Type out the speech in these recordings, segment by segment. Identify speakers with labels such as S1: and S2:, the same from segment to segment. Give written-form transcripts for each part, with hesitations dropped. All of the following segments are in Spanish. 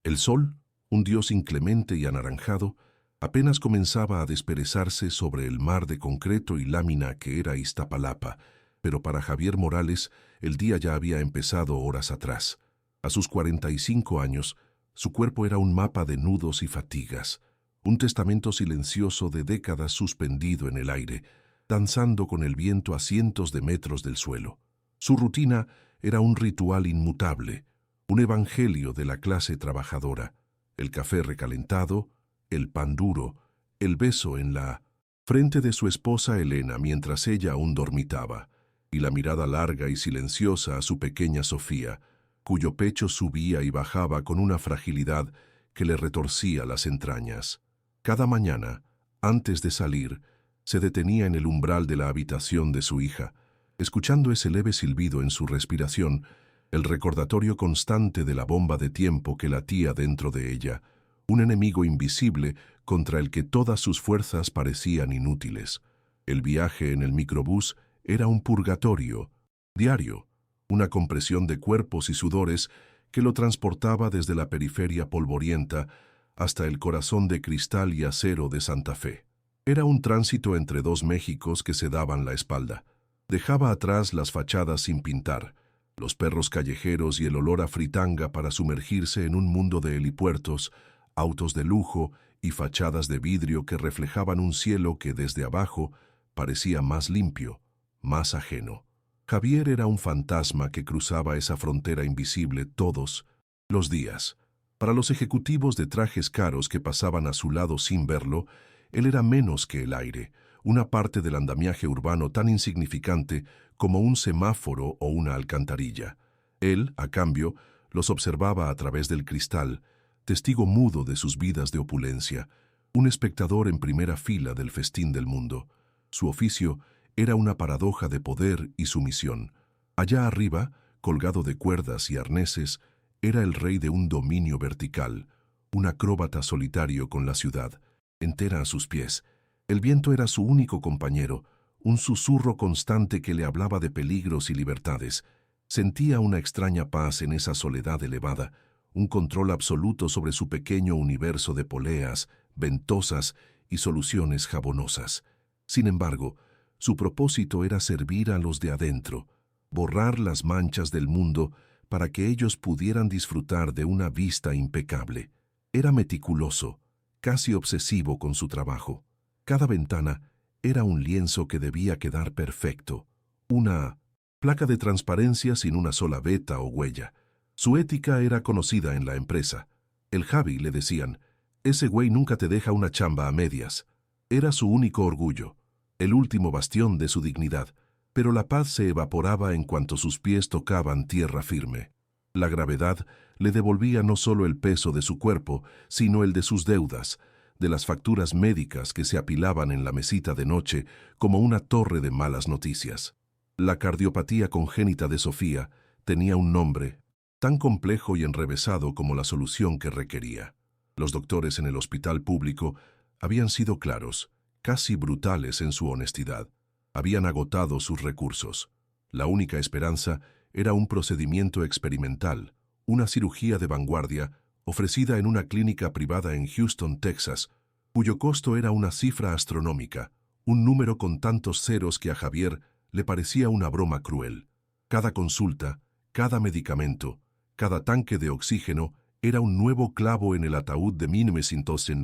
S1: El sol, un dios inclemente y anaranjado, apenas comenzaba a desperezarse sobre el mar de concreto y lámina que era Iztapalapa, pero para Javier Morales el día ya había empezado horas atrás. A sus 45 años, su cuerpo era un mapa de nudos y fatigas, un testamento silencioso de décadas suspendido en el aire, danzando con el viento a cientos de metros del suelo. Su rutina era un ritual inmutable, un evangelio de la clase trabajadora: el café recalentado, el pan duro, el beso en la frente de su esposa Elena mientras ella aún dormitaba, y la mirada larga y silenciosa a su pequeña Sofía, cuyo pecho subía y bajaba con una fragilidad que le retorcía las entrañas. Cada mañana, antes de salir, se detenía en el umbral de la habitación de su hija, escuchando ese leve silbido en su respiración, el recordatorio constante de la bomba de tiempo que latía dentro de ella, un enemigo invisible contra el que todas sus fuerzas parecían inútiles. El viaje en el microbús era un purgatorio diario, una compresión de cuerpos y sudores que lo transportaba desde la periferia polvorienta hasta el corazón de cristal y acero de Santa Fe. Era un tránsito entre dos Méxicos que se daban la espalda. Dejaba atrás las fachadas sin pintar, los perros callejeros y el olor a fritanga para sumergirse en un mundo de helipuertos, autos de lujo y fachadas de vidrio que reflejaban un cielo que desde abajo parecía más limpio, más ajeno. Javier era un fantasma que cruzaba esa frontera invisible todos los días. Para los ejecutivos de trajes caros que pasaban a su lado sin verlo, él era menos que el aire, una parte del andamiaje urbano tan insignificante como un semáforo o una alcantarilla. Él, a cambio, los observaba a través del cristal, testigo mudo de sus vidas de opulencia, un espectador en primera fila del festín del mundo. Su oficio era una paradoja de poder y sumisión. Allá arriba, colgado de cuerdas y arneses, era el rey de un dominio vertical, un acróbata solitario con la ciudad entera a sus pies. El viento era su único compañero, un susurro constante que le hablaba de peligros y libertades. Sentía una extraña paz en esa soledad elevada, un control absoluto sobre su pequeño universo de poleas, ventosas y soluciones jabonosas. Sin embargo, su propósito era servir a los de adentro, borrar las manchas del mundo para que ellos pudieran disfrutar de una vista impecable. Era meticuloso, casi obsesivo con su trabajo. Cada ventana era un lienzo que debía quedar perfecto, una placa de transparencia sin una sola veta o huella. Su ética era conocida en la empresa. El Javi, le decían, ese güey nunca te deja una chamba a medias. Era su único orgullo, el último bastión de su dignidad, pero la paz se evaporaba en cuanto sus pies tocaban tierra firme. La gravedad le devolvía no solo el peso de su cuerpo, sino el de sus deudas, de las facturas médicas que se apilaban en la mesita de noche como una torre de malas noticias. La cardiopatía congénita de Sofía tenía un nombre tan complejo y enrevesado como la solución que requería. Los doctores en el hospital público habían sido claros, casi brutales en su honestidad. Habían agotado sus recursos. La única esperanza era un procedimiento experimental, una cirugía de vanguardia ofrecida en una clínica privada en Houston, Texas, cuyo costo era una cifra astronómica, un número con tantos ceros que a Javier le parecía una broma cruel. Cada consulta, cada medicamento, cada tanque de oxígeno era un nuevo clavo en el ataúd de 1900.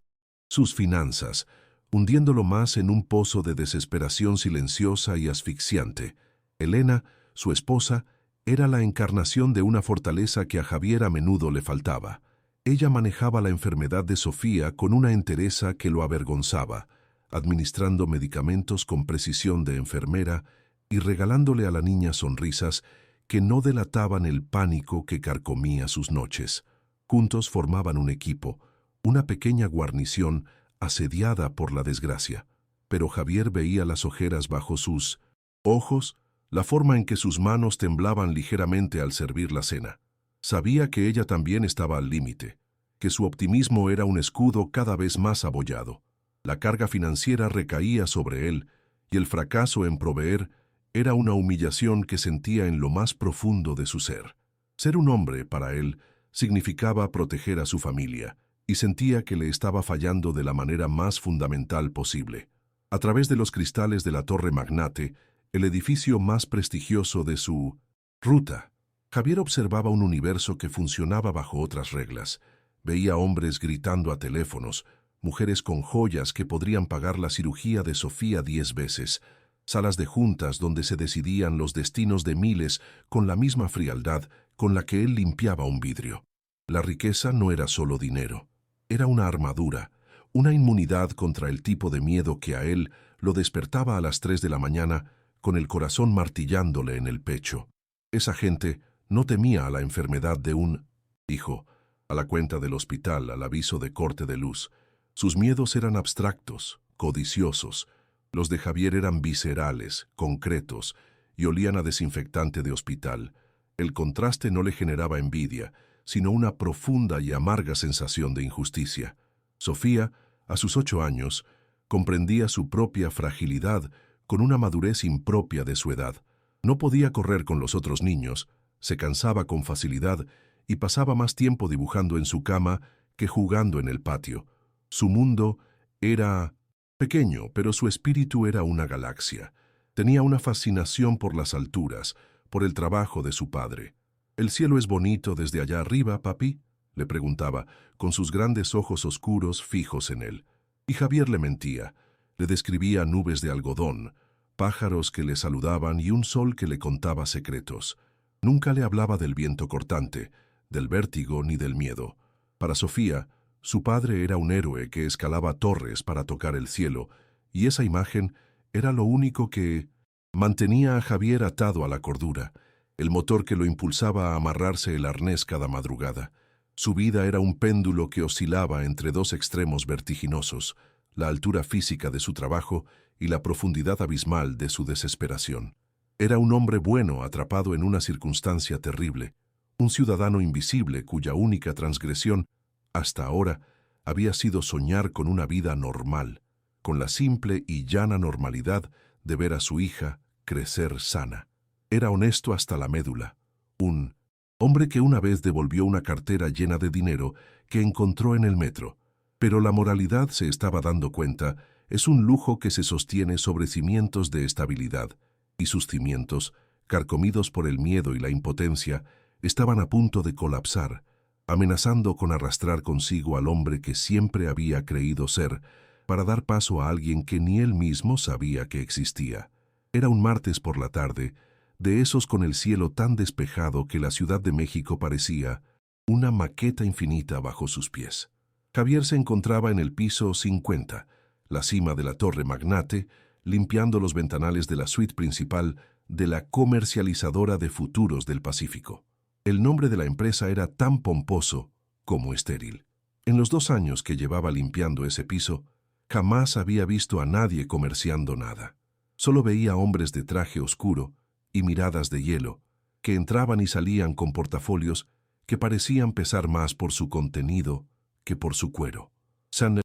S1: Sus finanzas, hundiéndolo más en un pozo de desesperación silenciosa y asfixiante. Elena, su esposa, era la encarnación de una fortaleza que a Javier a menudo le faltaba. Ella manejaba la enfermedad de Sofía con una entereza que lo avergonzaba, administrando medicamentos con precisión de enfermera y regalándole a la niña sonrisas que no delataban el pánico que carcomía sus noches. Juntos formaban un equipo, una pequeña guarnición asediada por la desgracia. Pero Javier veía las ojeras bajo sus ojos, la forma en que sus manos temblaban ligeramente al servir la cena. Sabía que ella también estaba al límite, que su optimismo era un escudo cada vez más abollado. La carga financiera recaía sobre él y el fracaso en proveer era una humillación que sentía en lo más profundo de su ser. Ser un hombre, para él, significaba proteger a su familia, y sentía que le estaba fallando de la manera más fundamental posible. A través de los cristales de la Torre Magnate, el edificio más prestigioso de su ruta, Javier observaba un universo que funcionaba bajo otras reglas. Veía hombres gritando a teléfonos, mujeres con joyas que podrían pagar la cirugía de Sofía 10 veces, salas de juntas donde se decidían los destinos de miles con la misma frialdad con la que él limpiaba un vidrio. La riqueza no era solo dinero, era una armadura, una inmunidad contra el tipo de miedo que a él lo despertaba a las 3 de la mañana con el corazón martillándole en el pecho. Esa gente no temía a la enfermedad de un hijo, a la cuenta del hospital, al aviso de corte de luz. Sus miedos eran abstractos, codiciosos. Los de Javier eran viscerales, concretos, y olían a desinfectante de hospital. El contraste no le generaba envidia, sino una profunda y amarga sensación de injusticia. Sofía, a sus 8 años, comprendía su propia fragilidad con una madurez impropia de su edad. No podía correr con los otros niños, se cansaba con facilidad y pasaba más tiempo dibujando en su cama que jugando en el patio. Su mundo era pequeño, pero su espíritu era una galaxia. Tenía una fascinación por las alturas, por el trabajo de su padre. «¿El cielo es bonito desde allá arriba, papi?», le preguntaba, con sus grandes ojos oscuros fijos en él. Y Javier le mentía. Le describía nubes de algodón, pájaros que le saludaban y un sol que le contaba secretos. Nunca le hablaba del viento cortante, del vértigo ni del miedo. Para Sofía, su padre era un héroe que escalaba torres para tocar el cielo, y esa imagen era lo único que mantenía a Javier atado a la cordura, el motor que lo impulsaba a amarrarse el arnés cada madrugada. Su vida era un péndulo que oscilaba entre dos extremos vertiginosos, la altura física de su trabajo y la profundidad abismal de su desesperación. Era un hombre bueno atrapado en una circunstancia terrible, un ciudadano invisible cuya única transgresión, hasta ahora, había sido soñar con una vida normal, con la simple y llana normalidad de ver a su hija crecer sana. Era honesto hasta la médula, un hombre que una vez devolvió una cartera llena de dinero que encontró en el metro. Pero la moralidad, se estaba dando cuenta, es un lujo que se sostiene sobre cimientos de estabilidad, y sus cimientos, carcomidos por el miedo y la impotencia, estaban a punto de colapsar, amenazando con arrastrar consigo al hombre que siempre había creído ser, para dar paso a alguien que ni él mismo sabía que existía. Era un martes por la tarde, de esos con el cielo tan despejado que la Ciudad de México parecía una maqueta infinita bajo sus pies. Javier se encontraba en el piso 50, la cima de la Torre Magnate, limpiando los ventanales de la suite principal de la comercializadora de futuros del Pacífico. El nombre de la empresa era tan pomposo como estéril. En los 2 años que llevaba limpiando ese piso, jamás había visto a nadie comerciando nada. Solo veía hombres de traje oscuro y miradas de hielo, que entraban y salían con portafolios que parecían pesar más por su contenido que por su cuero. San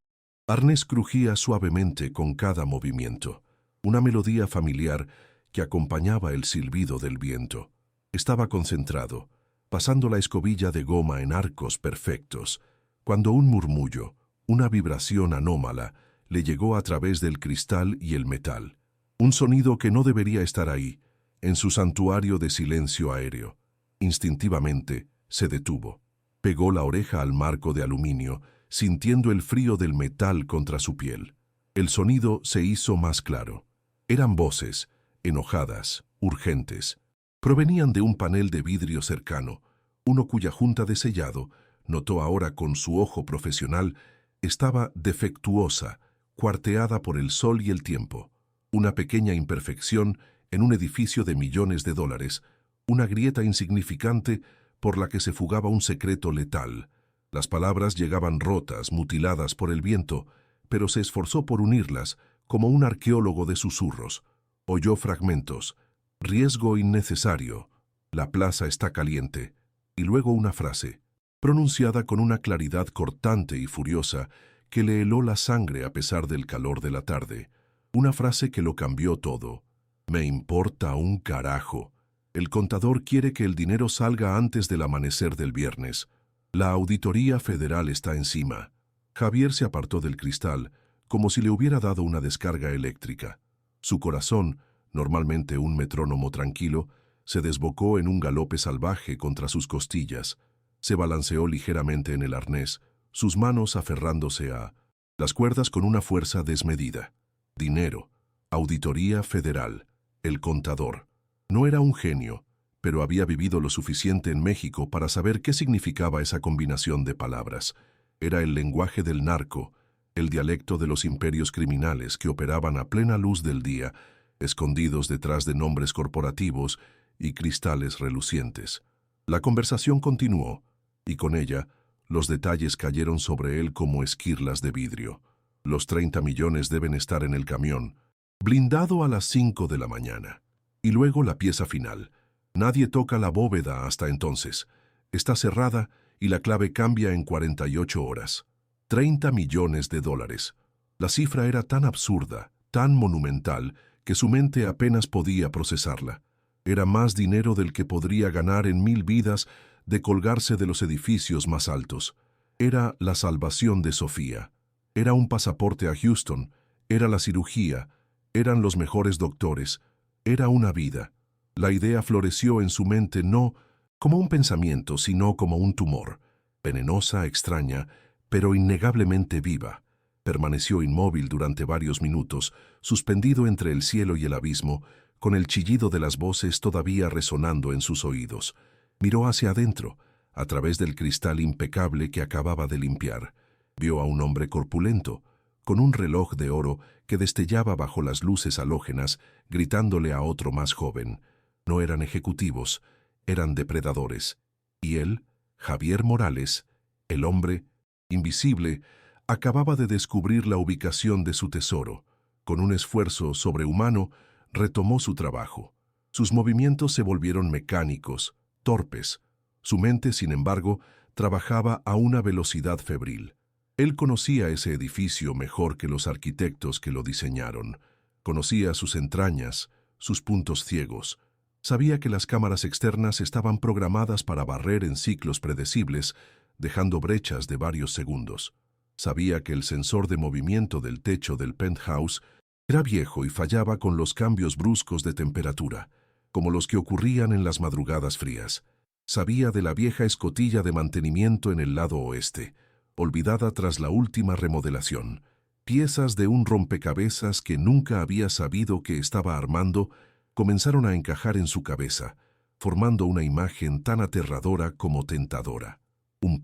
S1: arnés crujía suavemente con cada movimiento, una melodía familiar que acompañaba el silbido del viento. Estaba concentrado, pasando la escobilla de goma en arcos perfectos, cuando un murmullo, una vibración anómala, le llegó a través del cristal y el metal. Un sonido que no debería estar ahí, en su santuario de silencio aéreo. Instintivamente se detuvo. Pegó la oreja al marco de aluminio, sintiendo el frío del metal contra su piel. El sonido se hizo más claro. Eran voces, enojadas, urgentes. Provenían de un panel de vidrio cercano, uno cuya junta de sellado, notó ahora con su ojo profesional, estaba defectuosa, cuarteada por el sol y el tiempo. Una pequeña imperfección en un edificio de millones de dólares, una grieta insignificante por la que se fugaba un secreto letal. Las palabras llegaban rotas, mutiladas por el viento, pero se esforzó por unirlas, como un arqueólogo de susurros. Oyó fragmentos. Riesgo innecesario. La plaza está caliente. Y luego una frase, pronunciada con una claridad cortante y furiosa, que le heló la sangre a pesar del calor de la tarde. Una frase que lo cambió todo. Me importa un carajo. El contador quiere que el dinero salga antes del amanecer del viernes. La Auditoría Federal está encima. Javier se apartó del cristal, como si le hubiera dado una descarga eléctrica. Su corazón, normalmente un metrónomo tranquilo, se desbocó en un galope salvaje contra sus costillas. Se balanceó ligeramente en el arnés, sus manos aferrándose a las cuerdas con una fuerza desmedida. Dinero, Auditoría Federal, el contador. No era un genio, pero había vivido lo suficiente en México para saber qué significaba esa combinación de palabras. Era el lenguaje del narco, el dialecto de los imperios criminales que operaban a plena luz del día, escondidos detrás de nombres corporativos y cristales relucientes. La conversación continuó, y con ella, los detalles cayeron sobre él como esquirlas de vidrio. Los 30 millones deben estar en el camión, blindado a las 5 de la mañana. Y luego la pieza final. Nadie toca la bóveda hasta entonces. Está cerrada y la clave cambia en 48 horas. 30 millones de dólares. La cifra era tan absurda, tan monumental, que su mente apenas podía procesarla. Era más dinero del que podría ganar en 1000 vidas de colgarse de los edificios más altos. Era la salvación de Sofía. Era un pasaporte a Houston. Era la cirugía. Eran los mejores doctores. Era una vida. La idea floreció en su mente no como un pensamiento, sino como un tumor. Venenosa, extraña, pero innegablemente viva. Permaneció inmóvil durante varios minutos, suspendido entre el cielo y el abismo, con el chillido de las voces todavía resonando en sus oídos. Miró hacia adentro, a través del cristal impecable que acababa de limpiar. Vio a un hombre corpulento, con un reloj de oro que destellaba bajo las luces halógenas, gritándole a otro más joven. No eran ejecutivos, eran depredadores. Y él, Javier Morales, el hombre, invisible, acababa de descubrir la ubicación de su tesoro. Con un esfuerzo sobrehumano, retomó su trabajo. Sus movimientos se volvieron mecánicos, torpes. Su mente, sin embargo, trabajaba a una velocidad febril. Él conocía ese edificio mejor que los arquitectos que lo diseñaron. Conocía sus entrañas, sus puntos ciegos. Sabía que las cámaras externas estaban programadas para barrer en ciclos predecibles, dejando brechas de varios segundos. Sabía que el sensor de movimiento del techo del penthouse era viejo y fallaba con los cambios bruscos de temperatura, como los que ocurrían en las madrugadas frías. Sabía de la vieja escotilla de mantenimiento en el lado oeste, olvidada tras la última remodelación, piezas de un rompecabezas que nunca había sabido que estaba armando comenzaron a encajar en su cabeza, formando una imagen tan aterradora como tentadora. Un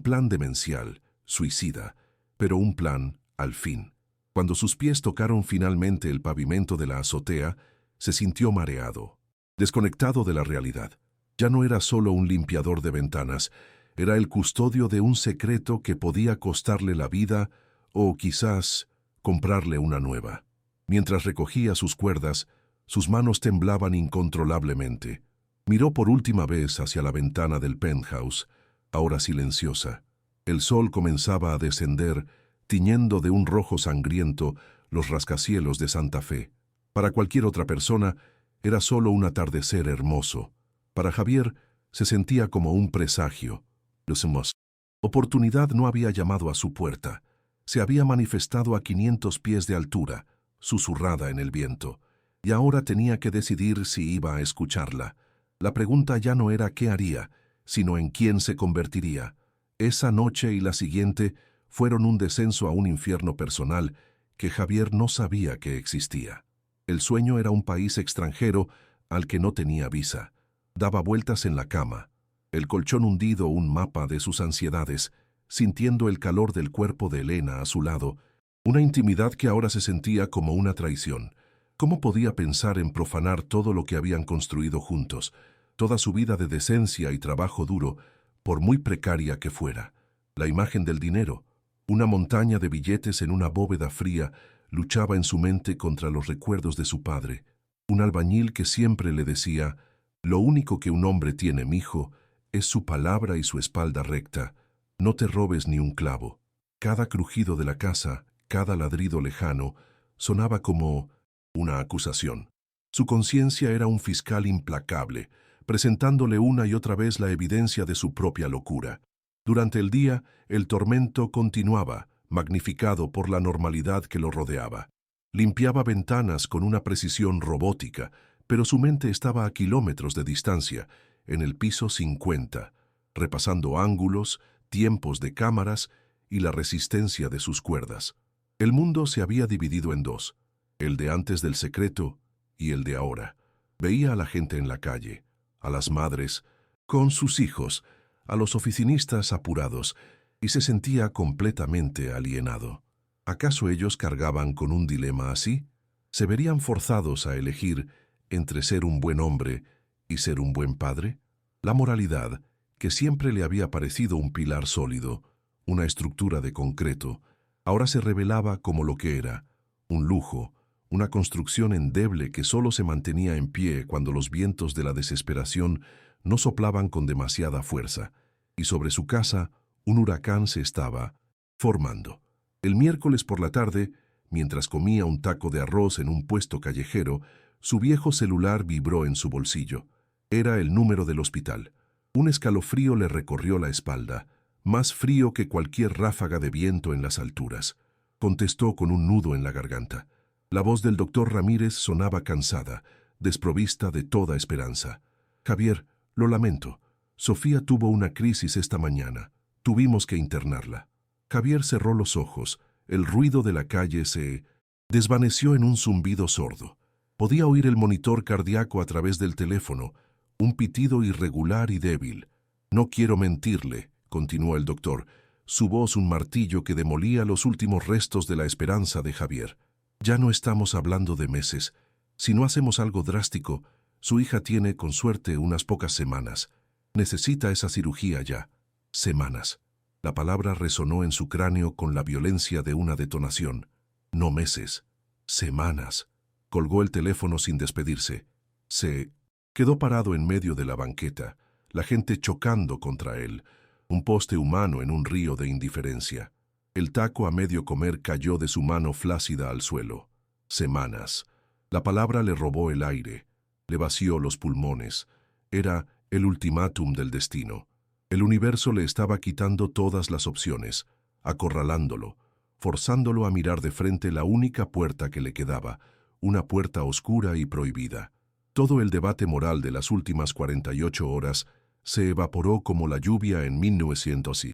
S1: plan demencial, suicida, pero un plan, al fin. Cuando sus pies tocaron finalmente el pavimento de la azotea, se sintió mareado, desconectado de la realidad. Ya no era solo un limpiador de ventanas, era el custodio de un secreto que podía costarle la vida o quizás comprarle una nueva. Mientras recogía sus cuerdas, sus manos temblaban incontrolablemente. Miró por última vez hacia la ventana del penthouse, ahora silenciosa. El sol comenzaba a descender, tiñendo de un rojo sangriento los rascacielos de Santa Fe. Para cualquier otra persona, era solo un atardecer hermoso. Para Javier, se sentía como un presagio. La oportunidad no había llamado a su puerta. Se había manifestado a 500 pies de altura, susurrada en el viento. Y ahora tenía que decidir si iba a escucharla. La pregunta ya no era qué haría, sino en quién se convertiría. Esa noche y la siguiente fueron un descenso a un infierno personal que Javier no sabía que existía. El sueño era un país extranjero al que no tenía visa. Daba vueltas en la cama, el colchón hundido un mapa de sus ansiedades, sintiendo el calor del cuerpo de Elena a su lado, una intimidad que ahora se sentía como una traición. ¿Cómo podía pensar en profanar todo lo que habían construido juntos, toda su vida de decencia y trabajo duro, por muy precaria que fuera? La imagen del dinero, una montaña de billetes en una bóveda fría, luchaba en su mente contra los recuerdos de su padre, un albañil que siempre le decía: «Lo único que un hombre tiene, mijo, es su palabra y su espalda recta. No te robes ni un clavo». Cada crujido de la casa, cada ladrido lejano, sonaba como una acusación. Su conciencia era un fiscal implacable, presentándole una y otra vez la evidencia de su propia locura. Durante el día, el tormento continuaba, magnificado por la normalidad que lo rodeaba. Limpiaba ventanas con una precisión robótica, pero su mente estaba a kilómetros de distancia, en el piso 50, repasando ángulos, tiempos de cámaras y la resistencia de sus cuerdas. El mundo se había dividido en dos, el de antes del secreto y el de ahora. Veía a la gente en la calle, a las madres, con sus hijos, a los oficinistas apurados, y se sentía completamente alienado. ¿Acaso ellos cargaban con un dilema así? ¿Se verían forzados a elegir entre ser un buen hombre y ser un buen padre? La moralidad, que siempre le había parecido un pilar sólido, una estructura de concreto, ahora se revelaba como lo que era, un lujo, una construcción endeble que solo se mantenía en pie cuando los vientos de la desesperación no soplaban con demasiada fuerza, y sobre su casa un huracán se estaba formando. El miércoles por la tarde, mientras comía un taco de arroz en un puesto callejero, su viejo celular vibró en su bolsillo. Era el número del hospital. Un escalofrío le recorrió la espalda, más frío que cualquier ráfaga de viento en las alturas. Contestó con un nudo en la garganta. La voz del doctor Ramírez sonaba cansada, desprovista de toda esperanza. Javier, lo lamento. Sofía tuvo una crisis esta mañana. Tuvimos que internarla. Javier cerró los ojos. El ruido de la calle se desvaneció en un zumbido sordo. Podía oír el monitor cardíaco a través del teléfono, un pitido irregular y débil. No quiero mentirle, continuó el doctor, su voz un martillo que demolía los últimos restos de la esperanza de Javier. Ya no estamos hablando de meses. Si no hacemos algo drástico, su hija tiene, con suerte, unas pocas semanas. Necesita esa cirugía ya. Semanas. La palabra resonó en su cráneo con la violencia de una detonación. No meses. Semanas. Colgó el teléfono sin despedirse. Se quedó parado en medio de la banqueta, la gente chocando contra él, un poste humano en un río de indiferencia. El taco a medio comer cayó de su mano flácida al suelo. Semanas. La palabra le robó el aire, le vació los pulmones. Era el ultimátum del destino. El universo le estaba quitando todas las opciones, acorralándolo, forzándolo a mirar de frente la única puerta que le quedaba, una puerta oscura y prohibida. Todo el debate moral de las últimas 48 horas se evaporó como la lluvia en 1900 y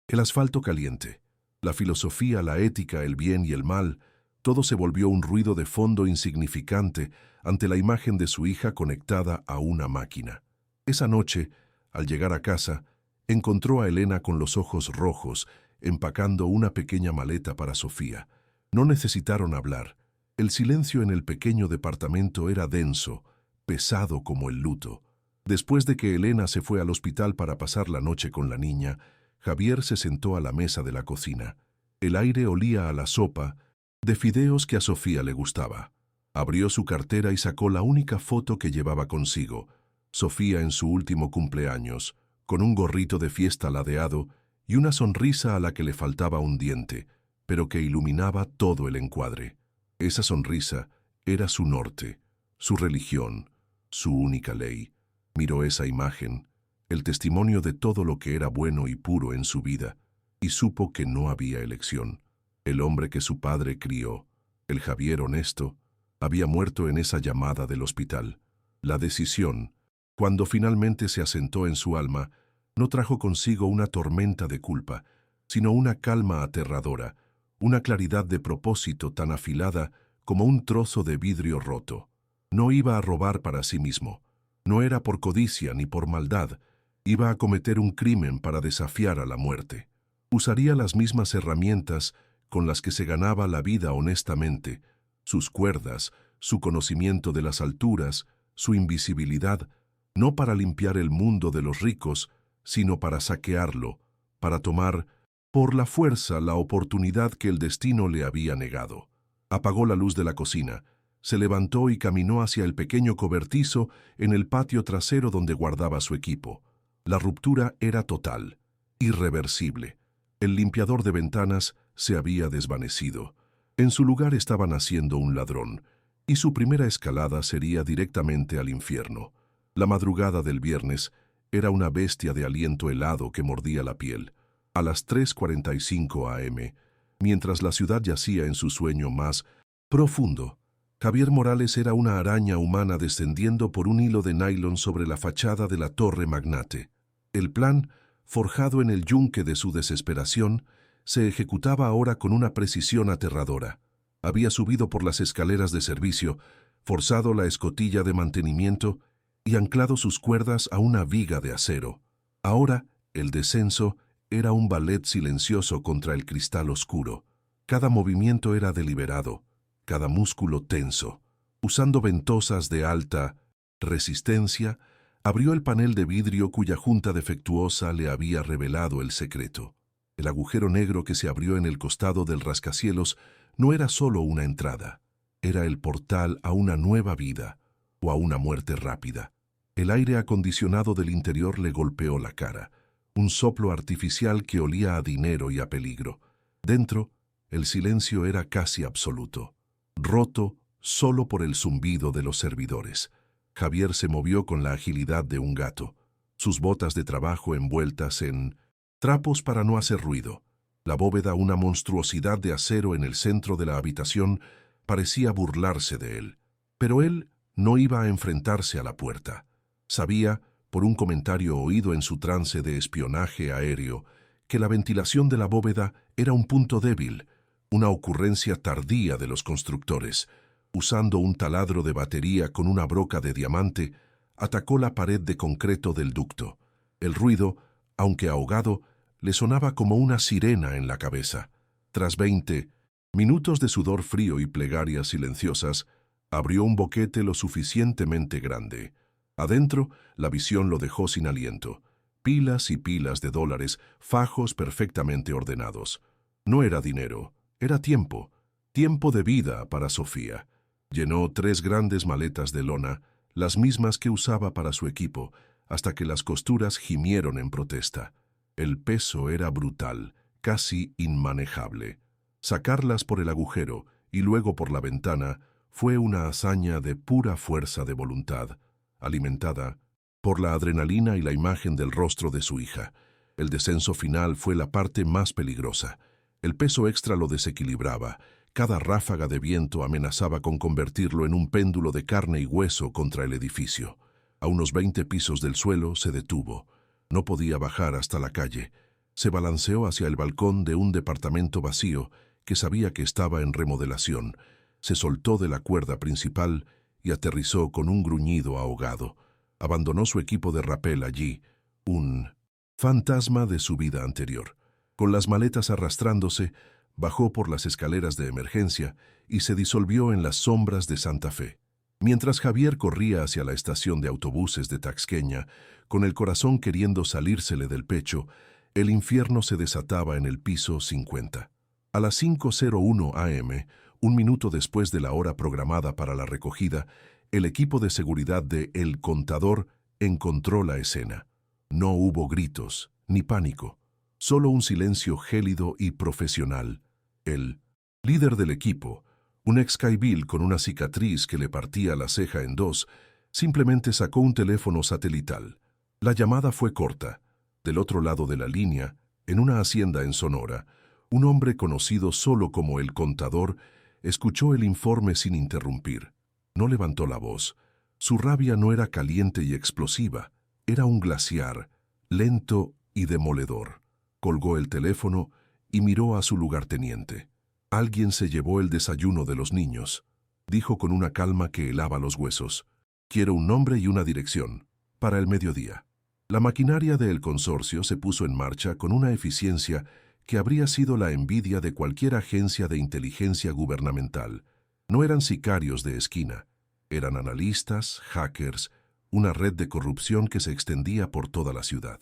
S1: el asfalto caliente. La filosofía, la ética, el bien y el mal, todo se volvió un ruido de fondo insignificante ante la imagen de su hija conectada a una máquina. Esa noche, al llegar a casa, encontró a Elena con los ojos rojos, empacando una pequeña maleta para Sofía. No necesitaron hablar. El silencio en el pequeño departamento era denso, pesado como el luto. Después de que Elena se fue al hospital para pasar la noche con la niña, Javier se sentó a la mesa de la cocina. El aire olía a la sopa de fideos que a Sofía le gustaba. Abrió su cartera y sacó la única foto que llevaba consigo, Sofía en su último cumpleaños, con un gorrito de fiesta ladeado y una sonrisa a la que le faltaba un diente, pero que iluminaba todo el encuadre. Esa sonrisa era su norte, su religión, su única ley. Miró esa imagen, el testimonio de todo lo que era bueno y puro en su vida, y supo que no había elección. El hombre que su padre crió, el Javier honesto, había muerto en esa llamada del hospital. La decisión, cuando finalmente se asentó en su alma, no trajo consigo una tormenta de culpa, sino una calma aterradora, una claridad de propósito tan afilada como un trozo de vidrio roto. No iba a robar para sí mismo. No era por codicia ni por maldad. Iba a cometer un crimen para desafiar a la muerte. Usaría las mismas herramientas con las que se ganaba la vida honestamente, sus cuerdas, su conocimiento de las alturas, su invisibilidad, no para limpiar el mundo de los ricos, sino para saquearlo, para tomar por la fuerza la oportunidad que el destino le había negado. Apagó la luz de la cocina, se levantó y caminó hacia el pequeño cobertizo en el patio trasero donde guardaba su equipo. La ruptura era total, irreversible. El limpiador de ventanas se había desvanecido. En su lugar estaba naciendo un ladrón, y su primera escalada sería directamente al infierno. La madrugada del viernes era una bestia de aliento helado que mordía la piel. A las 3:45 a.m., mientras la ciudad yacía en su sueño más profundo, Javier Morales era una araña humana descendiendo por un hilo de nylon sobre la fachada de la Torre Magnate. El plan, forjado en el yunque de su desesperación, se ejecutaba ahora con una precisión aterradora. Había subido por las escaleras de servicio, forzado la escotilla de mantenimiento y anclado sus cuerdas a una viga de acero. Ahora, el descenso era un ballet silencioso contra el cristal oscuro. Cada movimiento era deliberado, cada músculo tenso. Usando ventosas de alta resistencia, abrió el panel de vidrio cuya junta defectuosa le había revelado el secreto. El agujero negro que se abrió en el costado del rascacielos no era solo una entrada, era el portal a una nueva vida o a una muerte rápida. El aire acondicionado del interior le golpeó la cara, un soplo artificial que olía a dinero y a peligro. Dentro, el silencio era casi absoluto, roto solo por el zumbido de los servidores. Javier se movió con la agilidad de un gato, sus botas de trabajo envueltas en trapos para no hacer ruido. La bóveda, una monstruosidad de acero en el centro de la habitación, parecía burlarse de él. Pero él no iba a enfrentarse a la puerta. Sabía, por un comentario oído en su trance de espionaje aéreo, que la ventilación de la bóveda era un punto débil, una ocurrencia tardía de los constructores. Usando un taladro de batería con una broca de diamante, atacó la pared de concreto del ducto. El ruido, aunque ahogado, le sonaba como una sirena en la cabeza. Tras 20 minutos de sudor frío y plegarias silenciosas, abrió un boquete lo suficientemente grande. Adentro, la visión lo dejó sin aliento. Pilas y pilas de dólares, fajos perfectamente ordenados. No era dinero, era tiempo. Tiempo de vida para Sofía. Llenó 3 grandes maletas de lona, las mismas que usaba para su equipo, hasta que las costuras gimieron en protesta. El peso era brutal, casi inmanejable. Sacarlas por el agujero y luego por la ventana fue una hazaña de pura fuerza de voluntad, alimentada por la adrenalina y la imagen del rostro de su hija. El descenso final fue la parte más peligrosa. El peso extra lo desequilibraba. Cada ráfaga de viento amenazaba con convertirlo en un péndulo de carne y hueso contra el edificio. A unos 20 pisos del suelo se detuvo. No podía bajar hasta la calle. Se balanceó hacia el balcón de un departamento vacío que sabía que estaba en remodelación. Se soltó de la cuerda principal y aterrizó con un gruñido ahogado. Abandonó su equipo de rapel allí, un fantasma de su vida anterior. Con las maletas arrastrándose, bajó por las escaleras de emergencia y se disolvió en las sombras de Santa Fe. Mientras Javier corría hacia la estación de autobuses de Taxqueña, con el corazón queriendo salírsele del pecho, el infierno se desataba en el piso 50. A las 5:01 a.m., un minuto después de la hora programada para la recogida, el equipo de seguridad de El Contador encontró la escena. No hubo gritos, ni pánico, solo un silencio gélido y profesional. El líder del equipo, un ex-caibil con una cicatriz que le partía la ceja en dos, simplemente sacó un teléfono satelital. La llamada fue corta. Del otro lado de la línea, en una hacienda en Sonora, un hombre conocido solo como El Contador escuchó el informe sin interrumpir. No levantó la voz. Su rabia no era caliente y explosiva, era un glaciar, lento y demoledor. Colgó el teléfono y miró a su lugarteniente. Alguien se llevó el desayuno de los niños, dijo con una calma que helaba los huesos. Quiero un nombre y una dirección, para el mediodía. La maquinaria del consorcio se puso en marcha con una eficiencia que habría sido la envidia de cualquier agencia de inteligencia gubernamental. No eran sicarios de esquina, eran analistas, hackers, una red de corrupción que se extendía por toda la ciudad.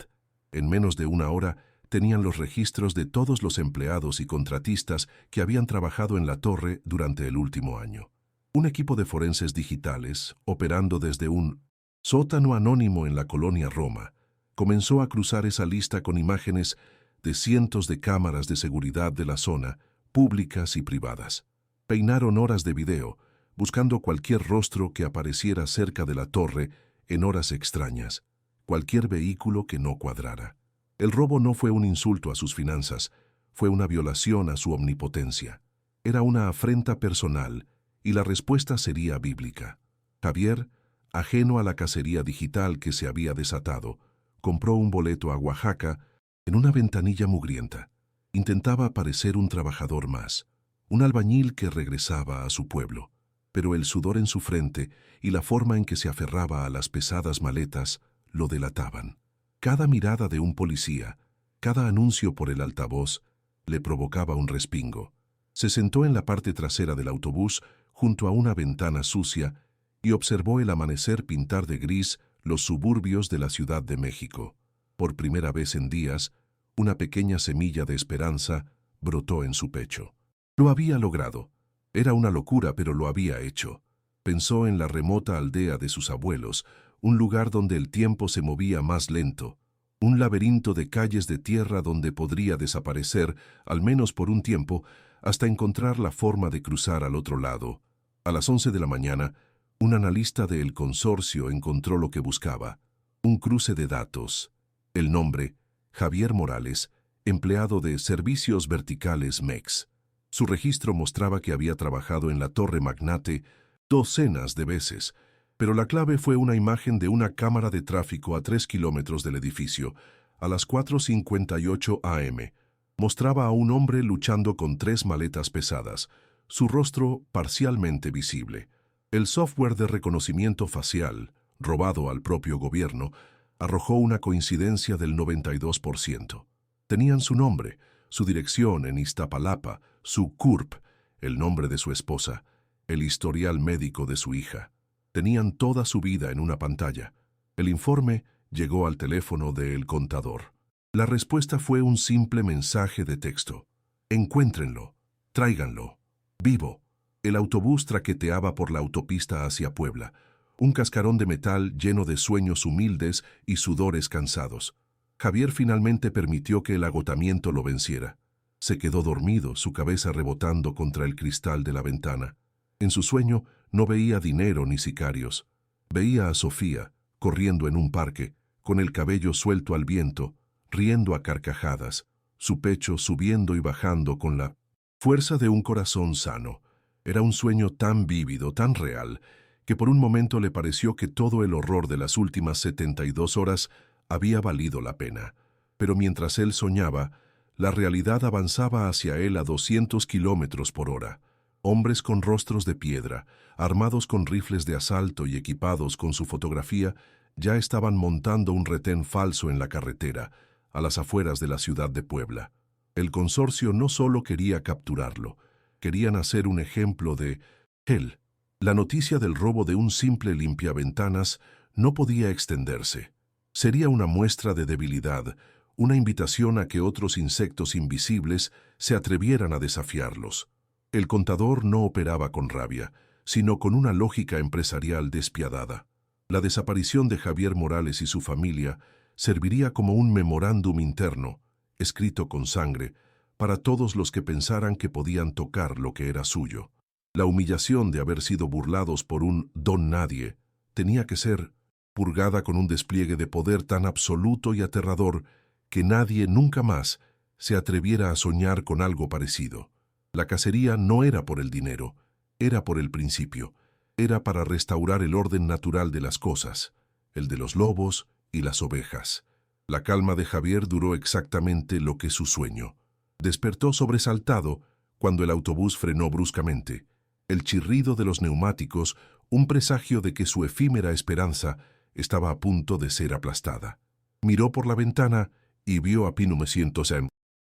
S1: En menos de una hora tenían los registros de todos los empleados y contratistas que habían trabajado en la torre durante el último año. Un equipo de forenses digitales, operando desde un sótano anónimo en la colonia Roma, comenzó a cruzar esa lista con imágenes de cientos de cámaras de seguridad de la zona, públicas y privadas. Peinaron horas de video, buscando cualquier rostro que apareciera cerca de la torre en horas extrañas, cualquier vehículo que no cuadrara. El robo no fue un insulto a sus finanzas, fue una violación a su omnipotencia. Era una afrenta personal, y la respuesta sería bíblica. Javier, ajeno a la cacería digital que se había desatado, compró un boleto a Oaxaca en una ventanilla mugrienta. Intentaba parecer un trabajador más, un albañil que regresaba a su pueblo, pero el sudor en su frente y la forma en que se aferraba a las pesadas maletas lo delataban. Cada mirada de un policía, cada anuncio por el altavoz, le provocaba un respingo. Se sentó en la parte trasera del autobús, junto a una ventana sucia, y observó el amanecer pintar de gris los suburbios de la Ciudad de México. Por primera vez en días, una pequeña semilla de esperanza brotó en su pecho. Lo había logrado. Era una locura, pero lo había hecho. Pensó en la remota aldea de sus abuelos, un lugar donde el tiempo se movía más lento, un laberinto de calles de tierra donde podría desaparecer, al menos por un tiempo, hasta encontrar la forma de cruzar al otro lado. A las 11 de la mañana, un analista del consorcio encontró lo que buscaba, un cruce de datos. El nombre, Javier Morales, empleado de Servicios Verticales MEX. Su registro mostraba que había trabajado en la Torre Magnate docenas de veces, pero la clave fue una imagen de una cámara de tráfico a 3 kilómetros del edificio, a las 4:58 am. Mostraba a un hombre luchando con 3 maletas pesadas, su rostro parcialmente visible. El software de reconocimiento facial, robado al propio gobierno, arrojó una coincidencia del 92%. Tenían su nombre, su dirección en Iztapalapa, su CURP, el nombre de su esposa, el historial médico de su hija. Tenían toda su vida en una pantalla. El informe llegó al teléfono del contador. La respuesta fue un simple mensaje de texto. Encuéntrenlo, tráiganlo, vivo. El autobús traqueteaba por la autopista hacia Puebla, un cascarón de metal lleno de sueños humildes y sudores cansados. Javier finalmente permitió que el agotamiento lo venciera. Se quedó dormido, su cabeza rebotando contra el cristal de la ventana. En su sueño no veía dinero ni sicarios. Veía a Sofía, corriendo en un parque, con el cabello suelto al viento, riendo a carcajadas, su pecho subiendo y bajando con la fuerza de un corazón sano. Era un sueño tan vívido, tan real, que por un momento le pareció que todo el horror de las últimas 72 horas había valido la pena. Pero mientras él soñaba, la realidad avanzaba hacia él a 200 kilómetros por hora. Hombres con rostros de piedra, armados con rifles de asalto y equipados con su fotografía, ya estaban montando un retén falso en la carretera, a las afueras de la ciudad de Puebla. El consorcio no solo quería capturarlo, querían hacer un ejemplo de él. La noticia del robo de un simple limpiaventanas no podía extenderse. Sería una muestra de debilidad, una invitación a que otros insectos invisibles se atrevieran a desafiarlos. El contador no operaba con rabia, sino con una lógica empresarial despiadada. La desaparición de Javier Morales y su familia serviría como un memorándum interno, escrito con sangre, para todos los que pensaran que podían tocar lo que era suyo. La humillación de haber sido burlados por un don nadie tenía que ser purgada con un despliegue de poder tan absoluto y aterrador que nadie nunca más se atreviera a soñar con algo parecido. La cacería no era por el dinero, era por el principio, era para restaurar el orden natural de las cosas, el de los lobos y las ovejas. La calma de Javier duró exactamente lo que su sueño. Despertó sobresaltado cuando el autobús frenó bruscamente. El chirrido de los neumáticos, un presagio de que su efímera esperanza estaba a punto de ser aplastada. Miró por la ventana y vio a P900M.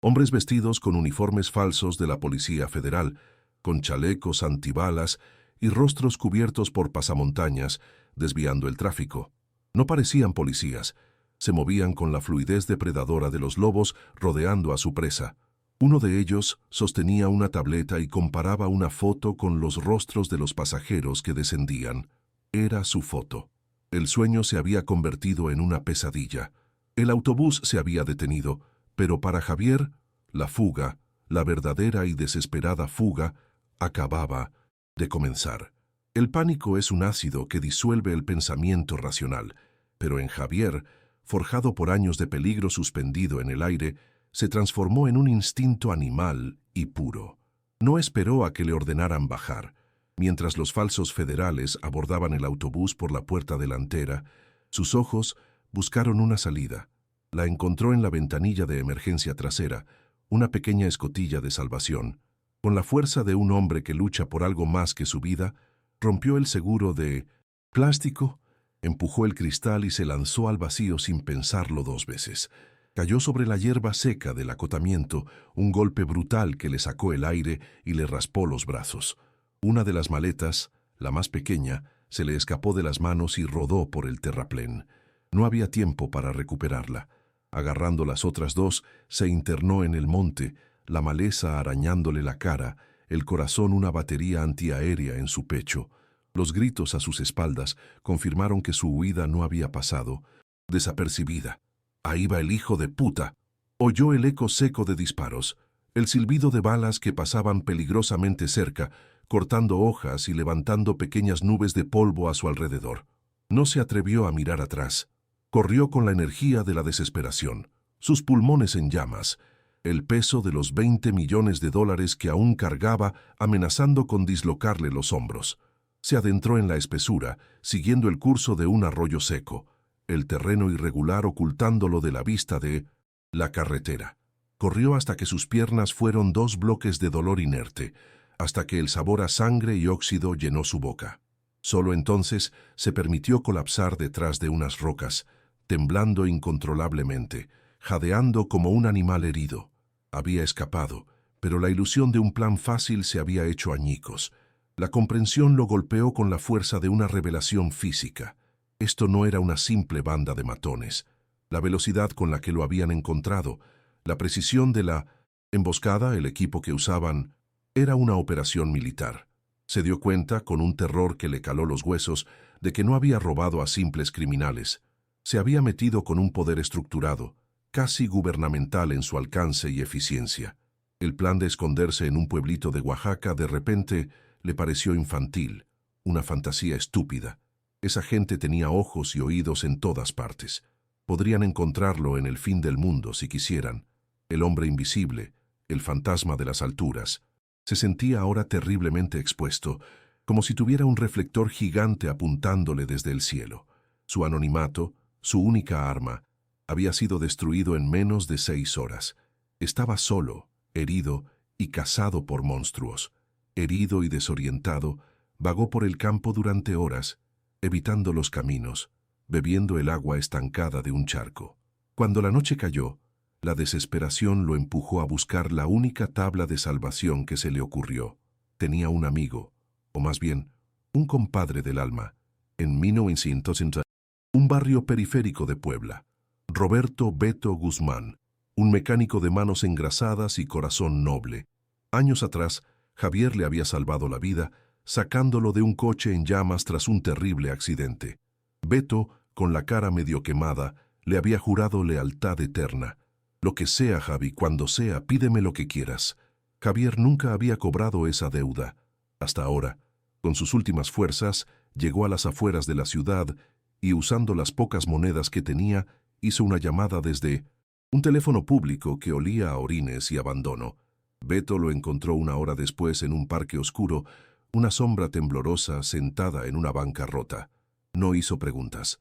S1: Hombres vestidos con uniformes falsos de la Policía Federal, con chalecos antibalas y rostros cubiertos por pasamontañas, desviando el tráfico. No parecían policías, se movían con la fluidez depredadora de los lobos rodeando a su presa. Uno de ellos sostenía una tableta y comparaba una foto con los rostros de los pasajeros que descendían. Era su foto. El sueño se había convertido en una pesadilla. El autobús se había detenido, pero para Javier, la fuga, la verdadera y desesperada fuga, acababa de comenzar. El pánico es un ácido que disuelve el pensamiento racional, pero en Javier, forjado por años de peligro suspendido en el aire, se transformó en un instinto animal y puro. No esperó a que le ordenaran bajar. Mientras los falsos federales abordaban el autobús por la puerta delantera, sus ojos buscaron una salida. La encontró en la ventanilla de emergencia trasera, una pequeña escotilla de salvación. Con la fuerza de un hombre que lucha por algo más que su vida, rompió el seguro de plástico, empujó el cristal y se lanzó al vacío sin pensarlo 2 veces. Cayó sobre la hierba seca del acotamiento, un golpe brutal que le sacó el aire y le raspó los brazos. Una de las maletas, la más pequeña, se le escapó de las manos y rodó por el terraplén. No había tiempo para recuperarla. Agarrando las otras dos, se internó en el monte, la maleza arañándole la cara, el corazón una batería antiaérea en su pecho. Los gritos a sus espaldas confirmaron que su huida no había pasado desapercibida. Ahí va el hijo de puta. Oyó el eco seco de disparos, el silbido de balas que pasaban peligrosamente cerca, cortando hojas y levantando pequeñas nubes de polvo a su alrededor. No se atrevió a mirar atrás. Corrió con la energía de la desesperación, sus pulmones en llamas, el peso de los 20 millones de dólares que aún cargaba amenazando con dislocarle los hombros. Se adentró en la espesura, siguiendo el curso de un arroyo seco, el terreno irregular ocultándolo de la vista de la carretera. Corrió hasta que sus piernas fueron 2 bloques de dolor inerte, hasta que el sabor a sangre y óxido llenó su boca. Solo entonces se permitió colapsar detrás de unas rocas, temblando incontrolablemente, jadeando como un animal herido. Había escapado, pero la ilusión de un plan fácil se había hecho añicos. La comprensión lo golpeó con la fuerza de una revelación física. Esto no era una simple banda de matones. La velocidad con la que lo habían encontrado, la precisión de la emboscada, el equipo que usaban, era una operación militar. Se dio cuenta, con un terror que le caló los huesos, de que no había robado a simples criminales. Se había metido con un poder estructurado, casi gubernamental en su alcance y eficiencia. El plan de esconderse en un pueblito de Oaxaca de repente le pareció infantil, una fantasía estúpida. Esa gente tenía ojos y oídos en todas partes. Podrían encontrarlo en el fin del mundo si quisieran. El hombre invisible, el fantasma de las alturas, se sentía ahora terriblemente expuesto, como si tuviera un reflector gigante apuntándole desde el cielo. Su anonimato, su única arma, había sido destruido en menos de 6 horas. Estaba solo, herido y cazado por monstruos. Herido y desorientado, vagó por el campo durante horas, evitando los caminos, bebiendo el agua estancada de un charco. Cuando la noche cayó, la desesperación lo empujó a buscar la única tabla de salvación que se le ocurrió. Tenía un amigo, o más bien, un compadre del alma, en 1900, un barrio periférico de Puebla. Roberto Beto Guzmán, un mecánico de manos engrasadas y corazón noble. Años atrás, Javier le había salvado la vida, sacándolo de un coche en llamas tras un terrible accidente. Beto, con la cara medio quemada, le había jurado lealtad eterna. Lo que sea, Javi, cuando sea, pídeme lo que quieras. Javier nunca había cobrado esa deuda. Hasta ahora, con sus últimas fuerzas, llegó a las afueras de la ciudad y, usando las pocas monedas que tenía, hizo una llamada desde un teléfono público que olía a orines y abandono. Beto lo encontró 1 hora después en un parque oscuro, una sombra temblorosa sentada en una banca rota. No hizo preguntas.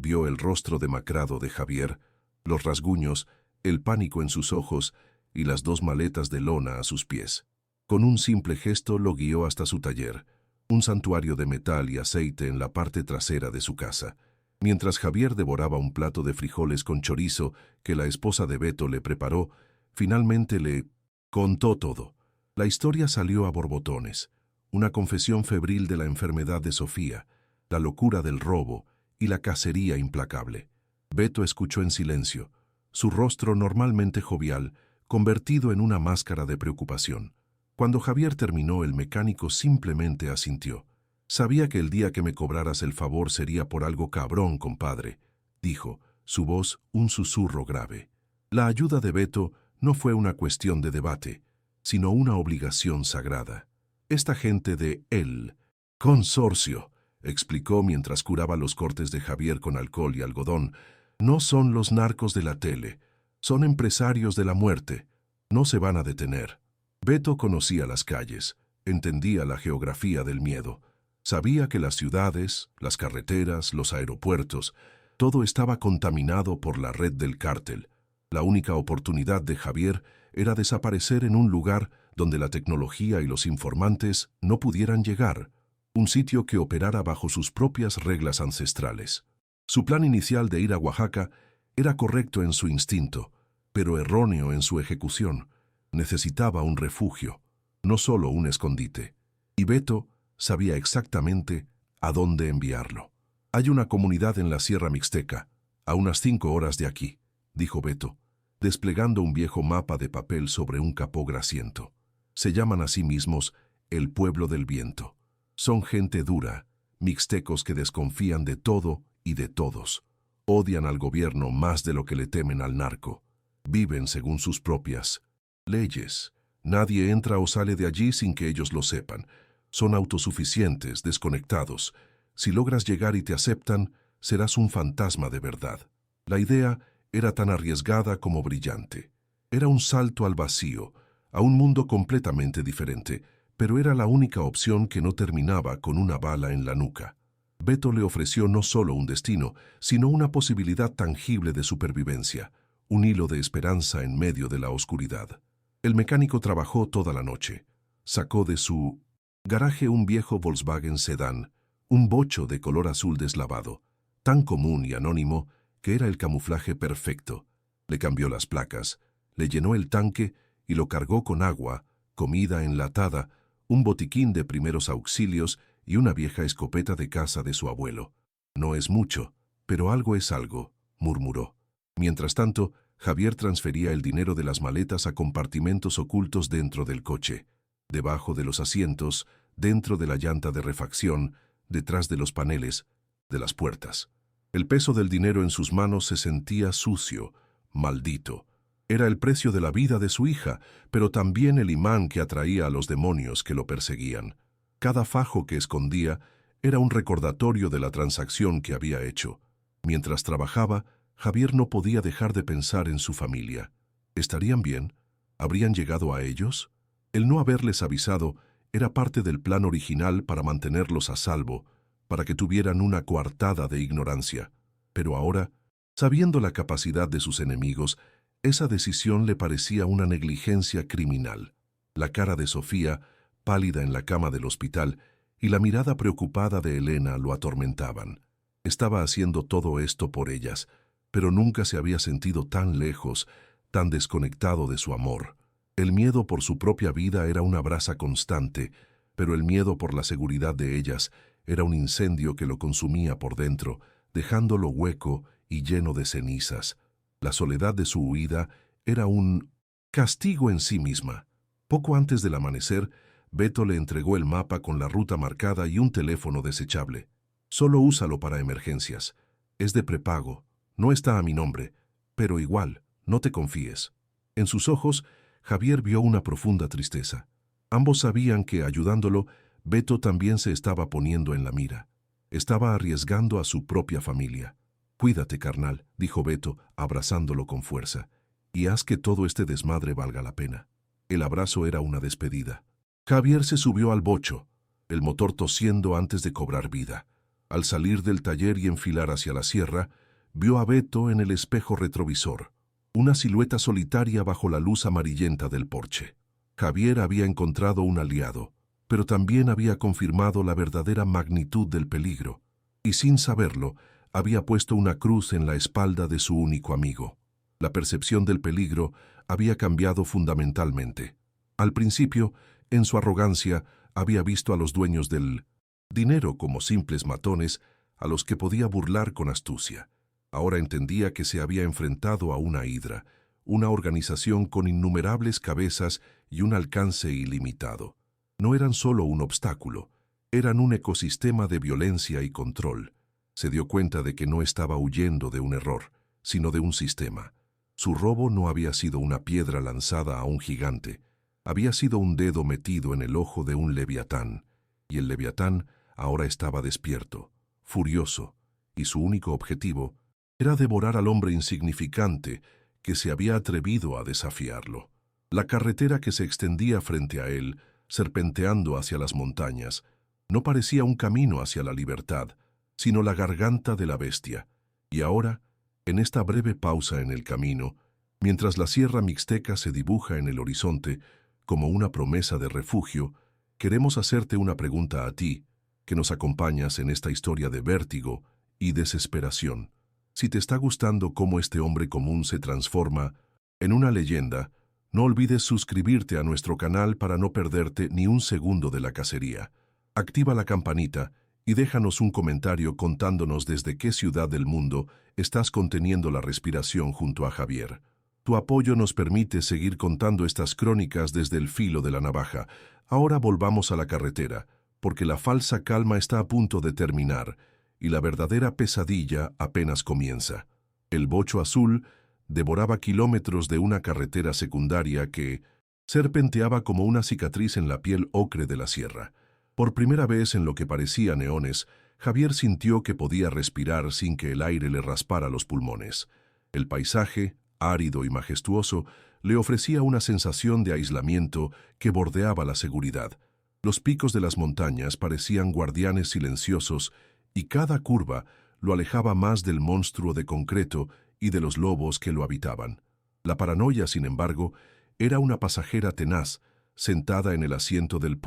S1: Vio el rostro demacrado de Javier, los rasguños, el pánico en sus ojos y las 2 maletas de lona a sus pies. Con un simple gesto lo guió hasta su taller, un santuario de metal y aceite en la parte trasera de su casa. Mientras Javier devoraba un plato de frijoles con chorizo que la esposa de Beto le preparó, finalmente le contó todo. La historia salió a borbotones, una confesión febril de la enfermedad de Sofía, la locura del robo y la cacería implacable. Beto escuchó en silencio, su rostro normalmente jovial, convertido en una máscara de preocupación. Cuando Javier terminó, el mecánico simplemente asintió. «Sabía que el día que me cobraras el favor sería por algo cabrón, compadre», dijo, su voz un susurro grave. La ayuda de Beto no fue una cuestión de debate, sino una obligación sagrada. Esta gente de él Consorcio, explicó mientras curaba los cortes de Javier con alcohol y algodón. No son los narcos de la tele, son empresarios de la muerte. No se van a detener. Beto conocía las calles, entendía la geografía del miedo. Sabía que las ciudades, las carreteras, los aeropuertos, todo estaba contaminado por la red del cártel. La única oportunidad de Javier era desaparecer en un lugar donde la tecnología y los informantes no pudieran llegar, un sitio que operara bajo sus propias reglas ancestrales. Su plan inicial de ir a Oaxaca era correcto en su instinto, pero erróneo en su ejecución. Necesitaba un refugio, no solo un escondite. Y Beto sabía exactamente a dónde enviarlo. Hay una comunidad en la Sierra Mixteca, a unas 5 horas de aquí, dijo Beto, desplegando un viejo mapa de papel sobre un capó grasiento. Se llaman a sí mismos el Pueblo del Viento. Son gente dura, mixtecos que desconfían de todo y de todos. Odian al gobierno más de lo que le temen al narco. Viven según sus propias leyes. Nadie entra o sale de allí sin que ellos lo sepan. Son autosuficientes, desconectados. Si logras llegar y te aceptan, serás un fantasma de verdad. La idea era tan arriesgada como brillante. Era un salto al vacío, a un mundo completamente diferente, pero era la única opción que no terminaba con una bala en la nuca. Beto le ofreció no solo un destino, sino una posibilidad tangible de supervivencia, un hilo de esperanza en medio de la oscuridad. El mecánico trabajó toda la noche. Sacó de su garaje un viejo Volkswagen Sedán, un bocho de color azul deslavado, tan común y anónimo que era el camuflaje perfecto. Le cambió las placas, le llenó el tanque y lo cargó con agua, comida enlatada, un botiquín de primeros auxilios y una vieja escopeta de caza de su abuelo. No es mucho, pero algo es algo, murmuró. Mientras tanto, Javier transfería el dinero de las maletas a compartimentos ocultos dentro del coche, debajo de los asientos, dentro de la llanta de refacción, detrás de los paneles, de las puertas. El peso del dinero en sus manos se sentía sucio, maldito. Era el precio de la vida de su hija, pero también el imán que atraía a los demonios que lo perseguían. Cada fajo que escondía era un recordatorio de la transacción que había hecho. Mientras trabajaba, Javier no podía dejar de pensar en su familia. ¿Estarían bien? ¿Habrían llegado a ellos? El no haberles avisado era parte del plan original para mantenerlos a salvo, para que tuvieran una coartada de ignorancia. Pero ahora, sabiendo la capacidad de sus enemigos, esa decisión le parecía una negligencia criminal. La cara de Sofía, pálida en la cama del hospital, y la mirada preocupada de Elena lo atormentaban. Estaba haciendo todo esto por ellas, pero nunca se había sentido tan lejos, tan desconectado de su amor. El miedo por su propia vida era una brasa constante, pero el miedo por la seguridad de ellas era un incendio que lo consumía por dentro, dejándolo hueco y lleno de cenizas. La soledad de su huida era un castigo en sí misma. Poco antes del amanecer, Beto le entregó el mapa con la ruta marcada y un teléfono desechable. Solo úsalo para emergencias. Es de prepago. No está a mi nombre. Pero igual, no te confíes. En sus ojos, Javier vio una profunda tristeza. Ambos sabían que, ayudándolo, Beto también se estaba poniendo en la mira. Estaba arriesgando a su propia familia. «Cuídate, carnal», dijo Beto, abrazándolo con fuerza, «y haz que todo este desmadre valga la pena». El abrazo era una despedida. Javier se subió al bocho, el motor tosiendo antes de cobrar vida. Al salir del taller y enfilar hacia la sierra, vio a Beto en el espejo retrovisor, una silueta solitaria bajo la luz amarillenta del porche. Javier había encontrado un aliado, pero también había confirmado la verdadera magnitud del peligro, y sin saberlo, había puesto una cruz en la espalda de su único amigo. La percepción del peligro había cambiado fundamentalmente. Al principio, en su arrogancia, había visto a los dueños del dinero como simples matones a los que podía burlar con astucia. Ahora entendía que se había enfrentado a una hidra, una organización con innumerables cabezas y un alcance ilimitado. No eran solo un obstáculo, eran un ecosistema de violencia y control. Se dio cuenta de que no estaba huyendo de un error, sino de un sistema. Su robo no había sido una piedra lanzada a un gigante, había sido un dedo metido en el ojo de un leviatán, y el leviatán ahora estaba despierto, furioso, y su único objetivo era devorar al hombre insignificante que se había atrevido a desafiarlo. La carretera que se extendía frente a él, serpenteando hacia las montañas, no parecía un camino hacia la libertad, sino la garganta de la bestia. Y ahora, en esta breve pausa en el camino, mientras la Sierra Mixteca se dibuja en el horizonte como una promesa de refugio, queremos hacerte una pregunta a ti, que nos acompañas en esta historia de vértigo y desesperación. Si te está gustando cómo este hombre común se transforma en una leyenda, no olvides suscribirte a nuestro canal para no perderte ni un segundo de la cacería. Activa la campanita y déjanos un comentario contándonos desde qué ciudad del mundo estás conteniendo la respiración junto a Javier. Tu apoyo nos permite seguir contando estas crónicas desde el filo de la navaja. Ahora volvamos a la carretera, porque la falsa calma está a punto de terminar y la verdadera pesadilla apenas comienza. El bocho azul devoraba kilómetros de una carretera secundaria que serpenteaba como una cicatriz en la piel ocre de la sierra. Por primera vez en lo que parecía neones, Javier sintió que podía respirar sin que el aire le raspara los pulmones. El paisaje, árido y majestuoso, le ofrecía una sensación de aislamiento que bordeaba la seguridad. Los picos de las montañas parecían guardianes silenciosos y cada curva lo alejaba más del monstruo de concreto y de los lobos que lo habitaban. La paranoia, sin embargo, era una pasajera tenaz, sentada en el asiento del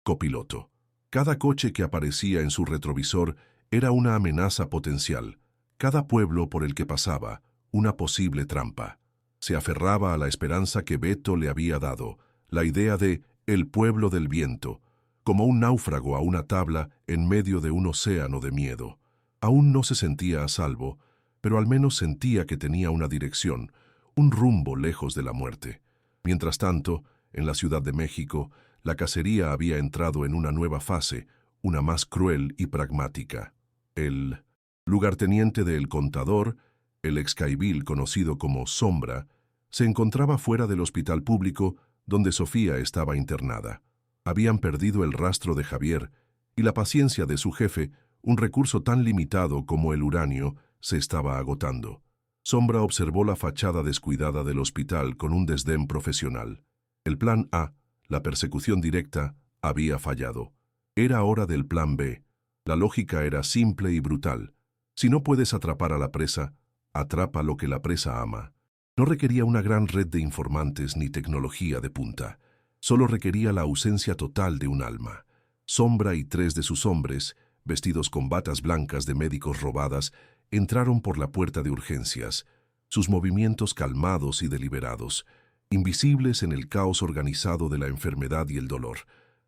S1: copiloto. Cada coche que aparecía en su retrovisor era una amenaza potencial. Cada pueblo por el que pasaba, una posible trampa. Se aferraba a la esperanza que Beto le había dado, la idea de el pueblo del viento, como un náufrago a una tabla en medio de un océano de miedo. Aún no se sentía a salvo, pero al menos sentía que tenía una dirección, un rumbo lejos de la muerte. Mientras tanto, en la Ciudad de México, la cacería había entrado en una nueva fase, una más cruel y pragmática. El lugarteniente del Contador, el excaibil conocido como Sombra, se encontraba fuera del hospital público donde Sofía estaba internada. Habían perdido el rastro de Javier y la paciencia de su jefe, un recurso tan limitado como el uranio, se estaba agotando. Sombra observó la fachada descuidada del hospital con un desdén profesional. El plan A, la persecución directa, había fallado. Era hora del plan B. La lógica era simple y brutal. Si no puedes atrapar a la presa, atrapa lo que la presa ama. No requería una gran red de informantes ni tecnología de punta. Solo requería la ausencia total de un alma. Sombra y 3 de sus hombres, vestidos con batas blancas de médicos robadas, entraron por la puerta de urgencias, sus movimientos calmados y deliberados, invisibles en el caos organizado de la enfermedad y el dolor.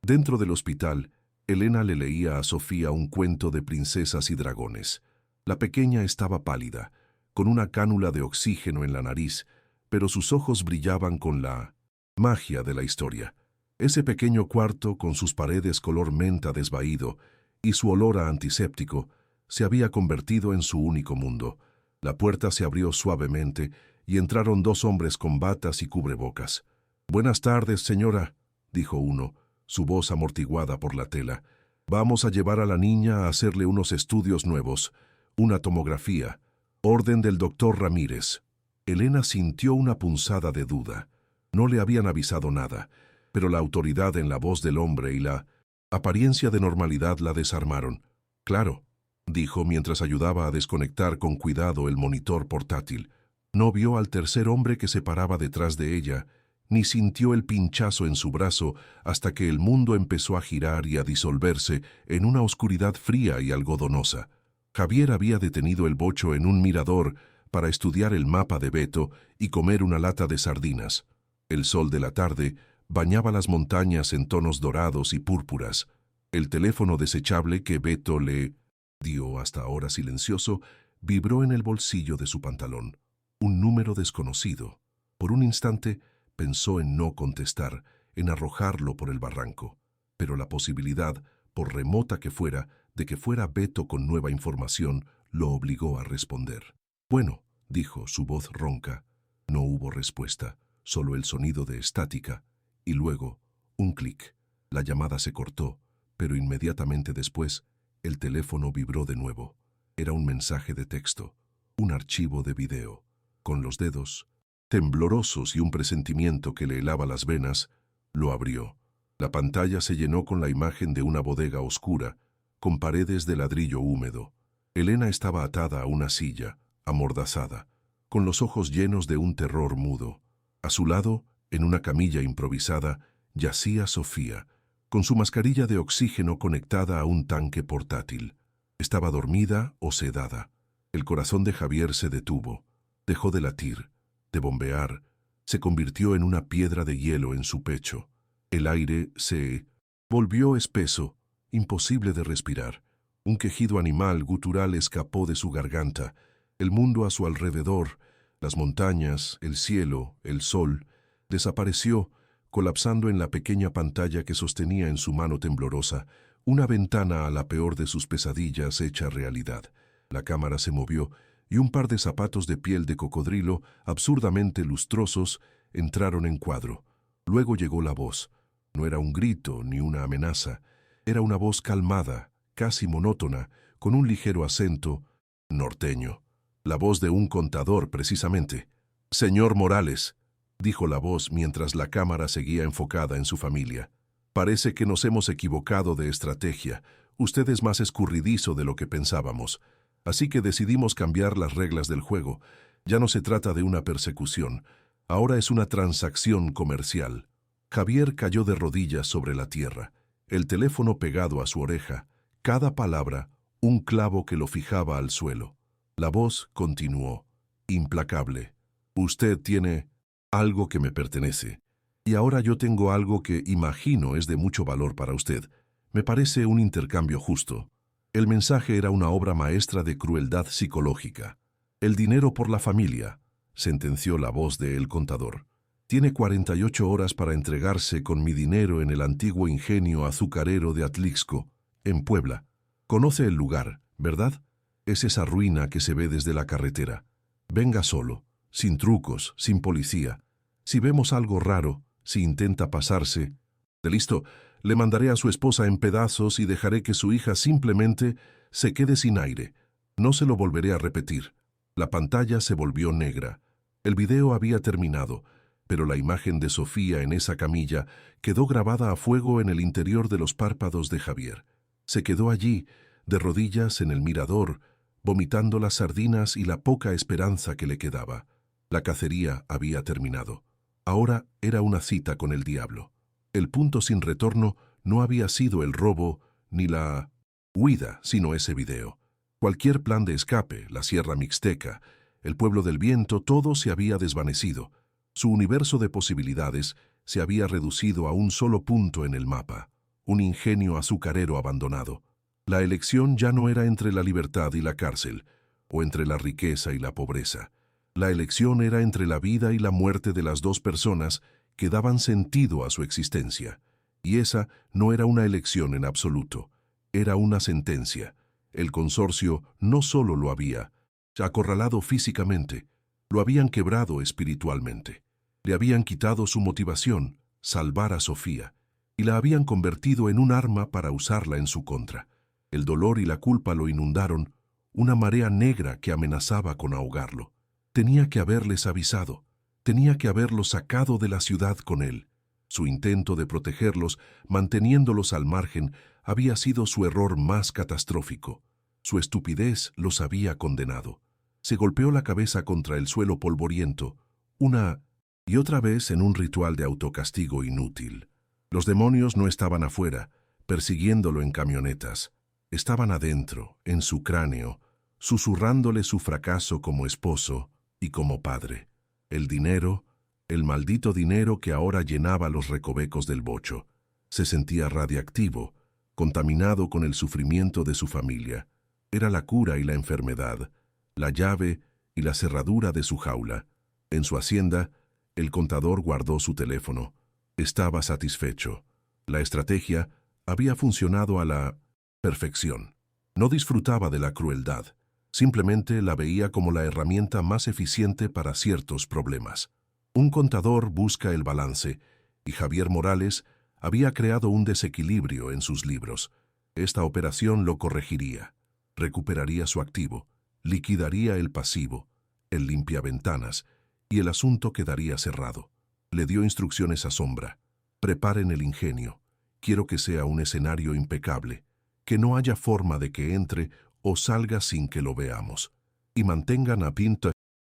S1: Dentro del hospital, Elena le leía a Sofía un cuento de princesas y dragones. La pequeña estaba pálida, con una cánula de oxígeno en la nariz, pero sus ojos brillaban con la magia de la historia. Ese pequeño cuarto, con sus paredes color menta desvaído y su olor a antiséptico, se había convertido en su único mundo. La puerta se abrió suavemente y entraron 2 hombres con batas y cubrebocas. «Buenas tardes, señora», dijo uno, su voz amortiguada por la tela. «Vamos a llevar a la niña a hacerle unos estudios nuevos, una tomografía. Orden del doctor Ramírez». Elena sintió una punzada de duda. No le habían avisado nada, pero la autoridad en la voz del hombre y la apariencia de normalidad la desarmaron. «Claro», dijo mientras ayudaba a desconectar con cuidado el monitor portátil. No vio al tercer hombre que se paraba detrás de ella, ni sintió el pinchazo en su brazo hasta que el mundo empezó a girar y a disolverse en una oscuridad fría y algodonosa. Javier había detenido el bocho en un mirador para estudiar el mapa de Beto y comer una lata de sardinas. El sol de la tarde bañaba las montañas en tonos dorados y púrpuras. El teléfono desechable que Beto le dio, hasta ahora silencioso, vibró en el bolsillo de su pantalón. Un número desconocido. Por un instante pensó en no contestar, en arrojarlo por el barranco. Pero la posibilidad, por remota que fuera, de que fuera Beto con nueva información, lo obligó a responder. «Bueno», dijo, su voz ronca. No hubo respuesta, solo el sonido de estática, y luego un clic. La llamada se cortó, Pero inmediatamente después, el teléfono vibró de nuevo. Era un mensaje de texto, un archivo de video. Con los dedos, temblorosos y un presentimiento que le helaba las venas, lo abrió. La pantalla se llenó con la imagen de una bodega oscura, con paredes de ladrillo húmedo. Elena estaba atada a una silla, amordazada, con los ojos llenos de un terror mudo. A su lado, en una camilla improvisada, yacía Sofía, con su mascarilla de oxígeno conectada a un tanque portátil. Estaba dormida o sedada. El corazón de Javier se detuvo, dejó de latir, de bombear, se convirtió en una piedra de hielo en su pecho. El aire se volvió espeso, imposible de respirar. Un quejido animal gutural escapó de su garganta. El mundo a su alrededor, las montañas, el cielo, el sol, desapareció, colapsando en la pequeña pantalla que sostenía en su mano temblorosa, una ventana a la peor de sus pesadillas hecha realidad. La cámara se movió y un par de zapatos de piel de cocodrilo, absurdamente lustrosos, entraron en cuadro. Luego llegó la voz. No era un grito ni una amenaza. Era una voz calmada, casi monótona, con un ligero acento norteño. La voz de un contador, precisamente. «Señor Morales», dijo la voz mientras la cámara seguía enfocada en su familia. «Parece que nos hemos equivocado de estrategia. Usted es más escurridizo de lo que pensábamos. Así que decidimos cambiar las reglas del juego. Ya no se trata de una persecución. Ahora es una transacción comercial». Javier cayó de rodillas sobre la tierra, el teléfono pegado a su oreja, cada palabra un clavo que lo fijaba al suelo. La voz continuó, implacable. «Usted tiene algo que me pertenece, y ahora yo tengo algo que imagino es de mucho valor para usted. Me parece un intercambio justo». El mensaje era una obra maestra de crueldad psicológica. «El dinero por la familia», sentenció la voz de el contador. «Tiene 48 horas para entregarse con mi dinero en el antiguo ingenio azucarero de Atlixco, en Puebla. Conoce el lugar, ¿verdad? Es esa ruina que se ve desde la carretera. Venga solo, sin trucos, sin policía. Si vemos algo raro, si intenta pasarse, de listo, le mandaré a su esposa en pedazos y dejaré que su hija simplemente se quede sin aire. No se lo volveré a repetir». La pantalla se volvió negra. El video había terminado, pero la imagen de Sofía en esa camilla quedó grabada a fuego en el interior de los párpados de Javier. Se quedó allí, de rodillas en el mirador, vomitando las sardinas y la poca esperanza que le quedaba. La cacería había terminado. Ahora era una cita con el diablo. El punto sin retorno no había sido el robo ni la huida, sino ese video. Cualquier plan de escape, la Sierra Mixteca, el Pueblo del Viento, todo se había desvanecido. Su universo de posibilidades se había reducido a un solo punto en el mapa, un ingenio azucarero abandonado. La elección ya no era entre la libertad y la cárcel, o entre la riqueza y la pobreza. La elección era entre la vida y la muerte de las dos personas que daban sentido a su existencia. Y esa no era una elección en absoluto, era una sentencia. El consorcio no solo lo había acorralado físicamente, lo habían quebrado espiritualmente. Le habían quitado su motivación, salvar a Sofía, y la habían convertido en un arma para usarla en su contra. El dolor y la culpa lo inundaron, una marea negra que amenazaba con ahogarlo. Tenía que haberles avisado, tenía que haberlos sacado de la ciudad con él. Su intento de protegerlos, manteniéndolos al margen, había sido su error más catastrófico. Su estupidez los había condenado. Se golpeó la cabeza contra el suelo polvoriento, una y otra vez en un ritual de autocastigo inútil. Los demonios no estaban afuera, persiguiéndolo en camionetas. Estaban adentro, en su cráneo, susurrándole su fracaso como esposo y como padre. El dinero, el maldito dinero que ahora llenaba los recovecos del bocho. Se sentía radiactivo, contaminado con el sufrimiento de su familia. Era la cura y la enfermedad, la llave y la cerradura de su jaula. En su hacienda, el contador guardó su teléfono. Estaba satisfecho. La estrategia había funcionado a la perfección. No disfrutaba de la crueldad. Simplemente la veía como la herramienta más eficiente para ciertos problemas. Un contador busca el balance, y Javier Morales Había creado un desequilibrio en sus libros. Esta operación lo corregiría. Recuperaría su activo, liquidaría el pasivo, el limpiaventanas, y el asunto quedaría cerrado. Le dio instrucciones a Sombra. Preparen el ingenio. Quiero que sea un escenario impecable, que no haya forma de que entre o salga sin que lo veamos. Y mantengan a Pinta,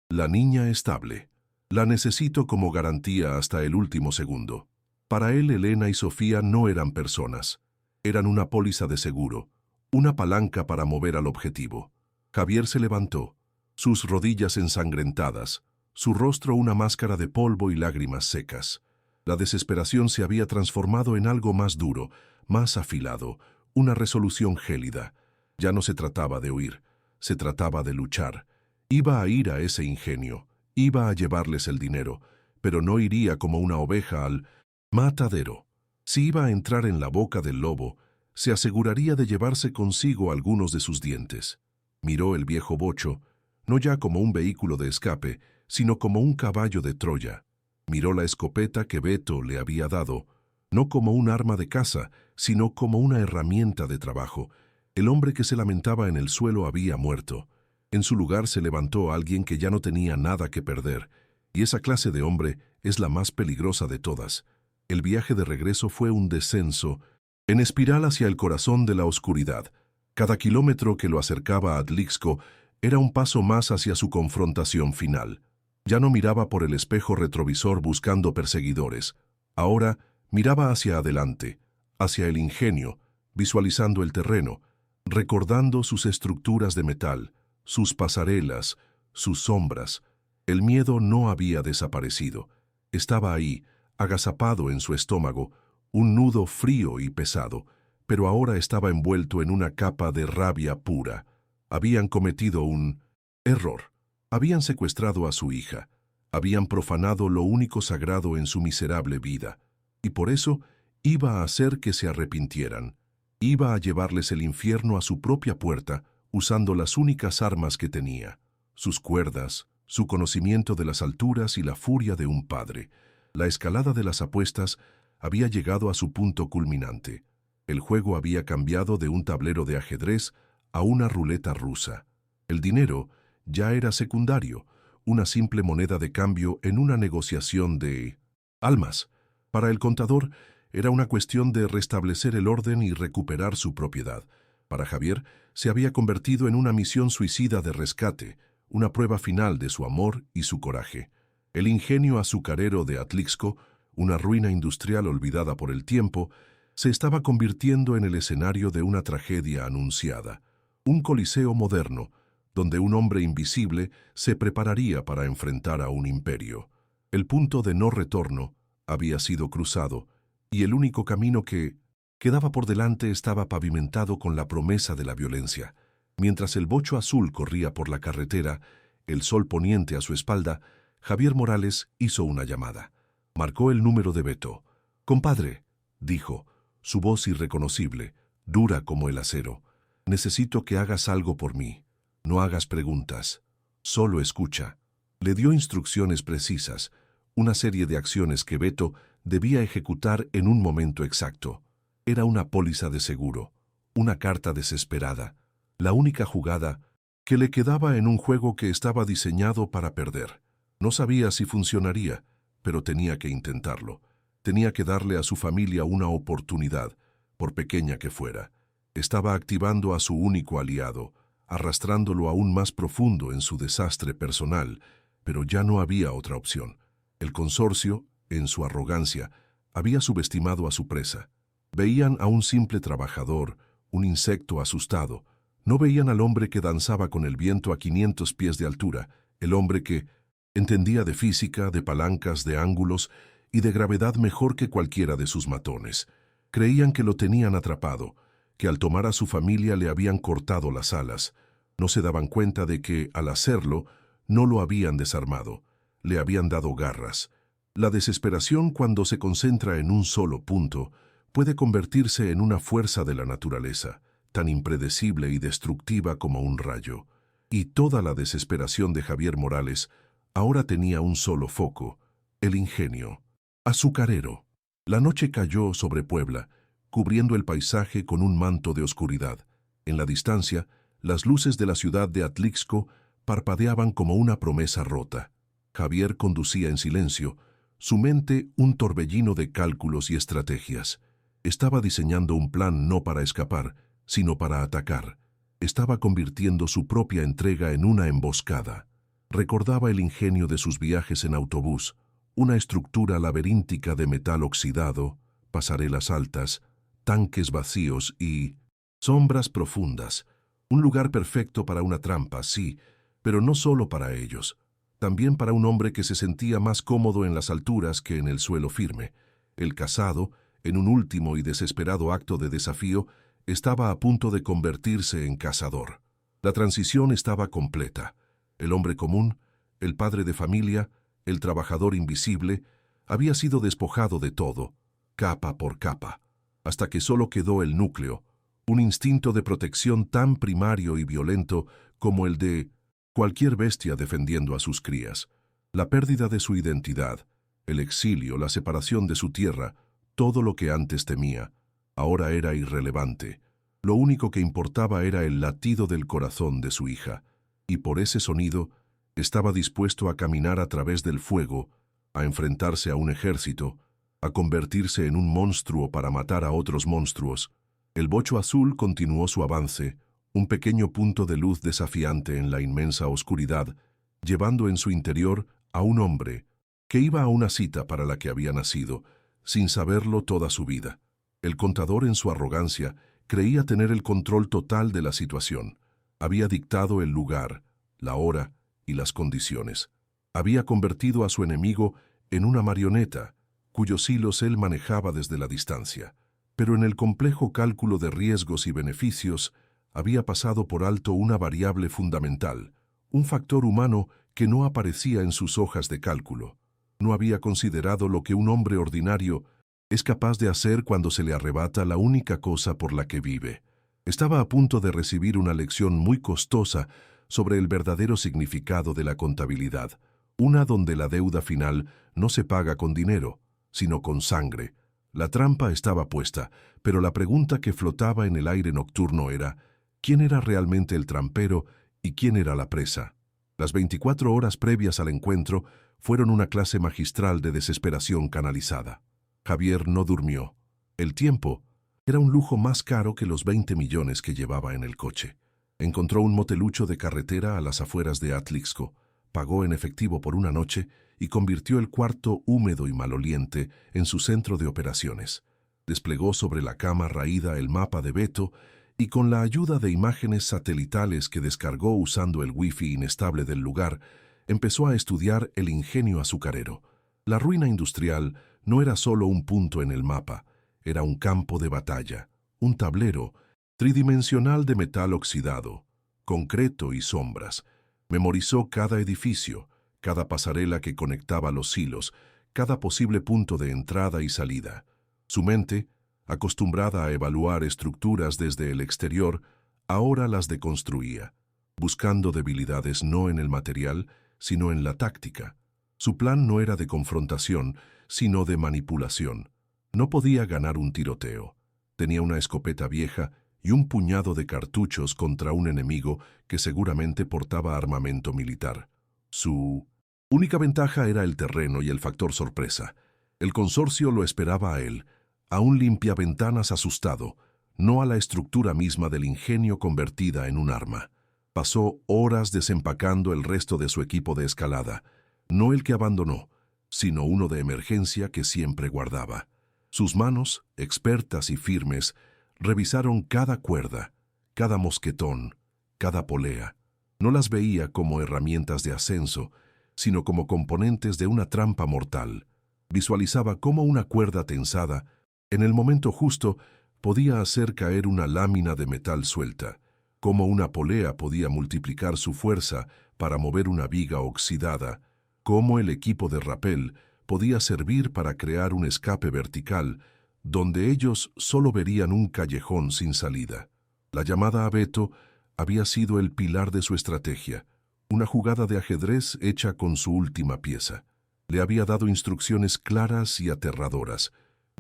S1: la niña, estable. La necesito como garantía hasta el último segundo. Para él, Elena y Sofía no eran personas. Eran una póliza de seguro, una palanca para mover al objetivo. Javier se levantó, sus rodillas ensangrentadas, su rostro una máscara de polvo y lágrimas secas. La desesperación se había transformado en algo más duro, más afilado, una resolución gélida. Ya no se trataba de huir, se trataba de luchar. Iba a ir a ese ingenio, iba a llevarles el dinero, pero no iría como una oveja al matadero. Si iba a entrar en la boca del lobo, se aseguraría de llevarse consigo algunos de sus dientes. Miró el viejo bocho, no ya como un vehículo de escape, sino como un caballo de Troya. Miró la escopeta que Beto le había dado, no como un arma de caza, sino como una herramienta de trabajo. El hombre que se lamentaba en el suelo había muerto. En su lugar se levantó alguien que ya no tenía nada que perder, y esa clase de hombre es la más peligrosa de todas. El viaje de regreso fue un descenso, en espiral hacia el corazón de la oscuridad. Cada kilómetro que lo acercaba a Atlixco era un paso más hacia su confrontación final. Ya no miraba por el espejo retrovisor buscando perseguidores. Ahora miraba hacia adelante, hacia el ingenio, visualizando el terreno, recordando sus estructuras de metal, sus pasarelas, sus sombras. El miedo no había desaparecido. Estaba ahí, agazapado en su estómago, un nudo frío y pesado, pero ahora estaba envuelto en una capa de rabia pura. Habían cometido un error. Habían secuestrado a su hija. Habían profanado lo único sagrado en su miserable vida. Y por eso iba a hacer que se arrepintieran. Iba a llevarles el infierno a su propia puerta, usando las únicas armas que tenía: sus cuerdas, su conocimiento de las alturas y la furia de un padre. La escalada de las apuestas había llegado a su punto culminante. El juego había cambiado de un tablero de ajedrez a una ruleta rusa. El dinero ya era secundario, una simple moneda de cambio en una negociación de almas. Para el contador era una cuestión de restablecer el orden y recuperar su propiedad. Para Javier se había convertido en una misión suicida de rescate, una prueba final de su amor y su coraje. El ingenio azucarero de Atlixco, una ruina industrial olvidada por el tiempo, se estaba convirtiendo en el escenario de una tragedia anunciada. Un coliseo moderno, donde un hombre invisible se prepararía para enfrentar a un imperio. El punto de no retorno había sido cruzado, y el único camino que quedaba por delante estaba pavimentado con la promesa de la violencia. Mientras el bocho azul corría por la carretera, el sol poniente a su espalda, Javier Morales hizo una llamada. Marcó el número de Beto. «Compadre», dijo, su voz irreconocible, dura como el acero, «necesito que hagas algo por mí. No hagas preguntas, solo escucha». Le dio instrucciones precisas, una serie de acciones que Beto debía ejecutar en un momento exacto. Era una póliza de seguro, una carta desesperada, la única jugada que le quedaba en un juego que estaba diseñado para perder. No sabía si funcionaría, pero tenía que intentarlo. Tenía que darle a su familia una oportunidad, por pequeña que fuera. Estaba activando a su único aliado, arrastrándolo aún más profundo en su desastre personal, pero ya no había otra opción. El consorcio, en su arrogancia, había subestimado a su presa. Veían a un simple trabajador, un insecto asustado. No veían al hombre que danzaba con el viento a 500 pies de altura, el hombre que entendía de física, de palancas, de ángulos y de gravedad mejor que cualquiera de sus matones. Creían que lo tenían atrapado, que al tomar a su familia le habían cortado las alas. No se daban cuenta de que, al hacerlo, no lo habían desarmado, le habían dado garras. La desesperación, cuando se concentra en un solo punto, puede convertirse en una fuerza de la naturaleza, tan impredecible y destructiva como un rayo. Y toda la desesperación de Javier Morales ahora tenía un solo foco: el ingenio azucarero. La noche cayó sobre Puebla, cubriendo el paisaje con un manto de oscuridad. En la distancia, las luces de la ciudad de Atlixco parpadeaban como una promesa rota. Javier conducía en silencio, su mente un torbellino de cálculos y estrategias. Estaba diseñando un plan no para escapar, sino para atacar. Estaba convirtiendo su propia entrega en una emboscada. Recordaba el ingenio de sus viajes en autobús, una estructura laberíntica de metal oxidado, pasarelas altas, tanques vacíos y sombras profundas. Un lugar perfecto para una trampa, sí, pero no solo para ellos. También para un hombre que se sentía más cómodo en las alturas que en el suelo firme. El casado, en un último y desesperado acto de desafío, estaba a punto de convertirse en cazador. La transición estaba completa. El hombre común, el padre de familia, el trabajador invisible, había sido despojado de todo, capa por capa, hasta que solo quedó el núcleo, un instinto de protección tan primario y violento como el de cualquier bestia defendiendo a sus crías. La pérdida de su identidad, el exilio, la separación de su tierra, todo lo que antes temía, ahora era irrelevante. Lo único que importaba era el latido del corazón de su hija, y por ese sonido estaba dispuesto a caminar a través del fuego, a enfrentarse a un ejército, a convertirse en un monstruo para matar a otros monstruos. El bocho azul continuó su avance, un pequeño punto de luz desafiante en la inmensa oscuridad, llevando en su interior a un hombre que iba a una cita para la que había nacido, sin saberlo toda su vida. El contador, en su arrogancia, creía tener el control total de la situación. Había dictado el lugar, la hora y las condiciones. Había convertido a su enemigo en una marioneta, cuyos hilos él manejaba desde la distancia. Pero en el complejo cálculo de riesgos y beneficios, había pasado por alto una variable fundamental, un factor humano que no aparecía en sus hojas de cálculo. No había considerado lo que un hombre ordinario es capaz de hacer cuando se le arrebata la única cosa por la que vive. Estaba a punto de recibir una lección muy costosa sobre el verdadero significado de la contabilidad, una donde la deuda final no se paga con dinero, sino con sangre. La trampa estaba puesta, pero la pregunta que flotaba en el aire nocturno era: ¿quién era realmente el trampero y quién era la presa? Las 24 horas previas al encuentro fueron una clase magistral de desesperación canalizada. Javier no durmió. El tiempo era un lujo más caro que los 20 millones que llevaba en el coche. Encontró un motelucho de carretera a las afueras de Atlixco, pagó en efectivo por una noche y convirtió el cuarto húmedo y maloliente en su centro de operaciones. Desplegó sobre la cama raída el mapa de Beto y, con la ayuda de imágenes satelitales que descargó usando el wifi inestable del lugar, empezó a estudiar el ingenio azucarero. La ruina industrial no era solo un punto en el mapa, era un campo de batalla, un tablero tridimensional de metal oxidado, concreto y sombras. Memorizó cada edificio, cada pasarela que conectaba los hilos, cada posible punto de entrada y salida. Su mente, acostumbrada a evaluar estructuras desde el exterior, ahora las deconstruía, buscando debilidades no en el material, sino en la táctica. Su plan no era de confrontación, sino de manipulación. No podía ganar un tiroteo. Tenía una escopeta vieja y un puñado de cartuchos contra un enemigo que seguramente portaba armamento militar. Su única ventaja era el terreno y el factor sorpresa. El consorcio lo esperaba a él, a un limpiaventanas asustado, no a la estructura misma del ingenio convertida en un arma. Pasó horas desempacando el resto de su equipo de escalada, no el que abandonó, sino uno de emergencia que siempre guardaba. Sus manos, expertas y firmes, revisaron cada cuerda, cada mosquetón, cada polea. No las veía como herramientas de ascenso, sino como componentes de una trampa mortal. Visualizaba cómo una cuerda tensada, en el momento justo, podía hacer caer una lámina de metal suelta, cómo una polea podía multiplicar su fuerza para mover una viga oxidada, cómo el equipo de rapel podía servir para crear un escape vertical, donde ellos solo verían un callejón sin salida. La llamada a Beto había sido el pilar de su estrategia, una jugada de ajedrez hecha con su última pieza. Le había dado instrucciones claras y aterradoras: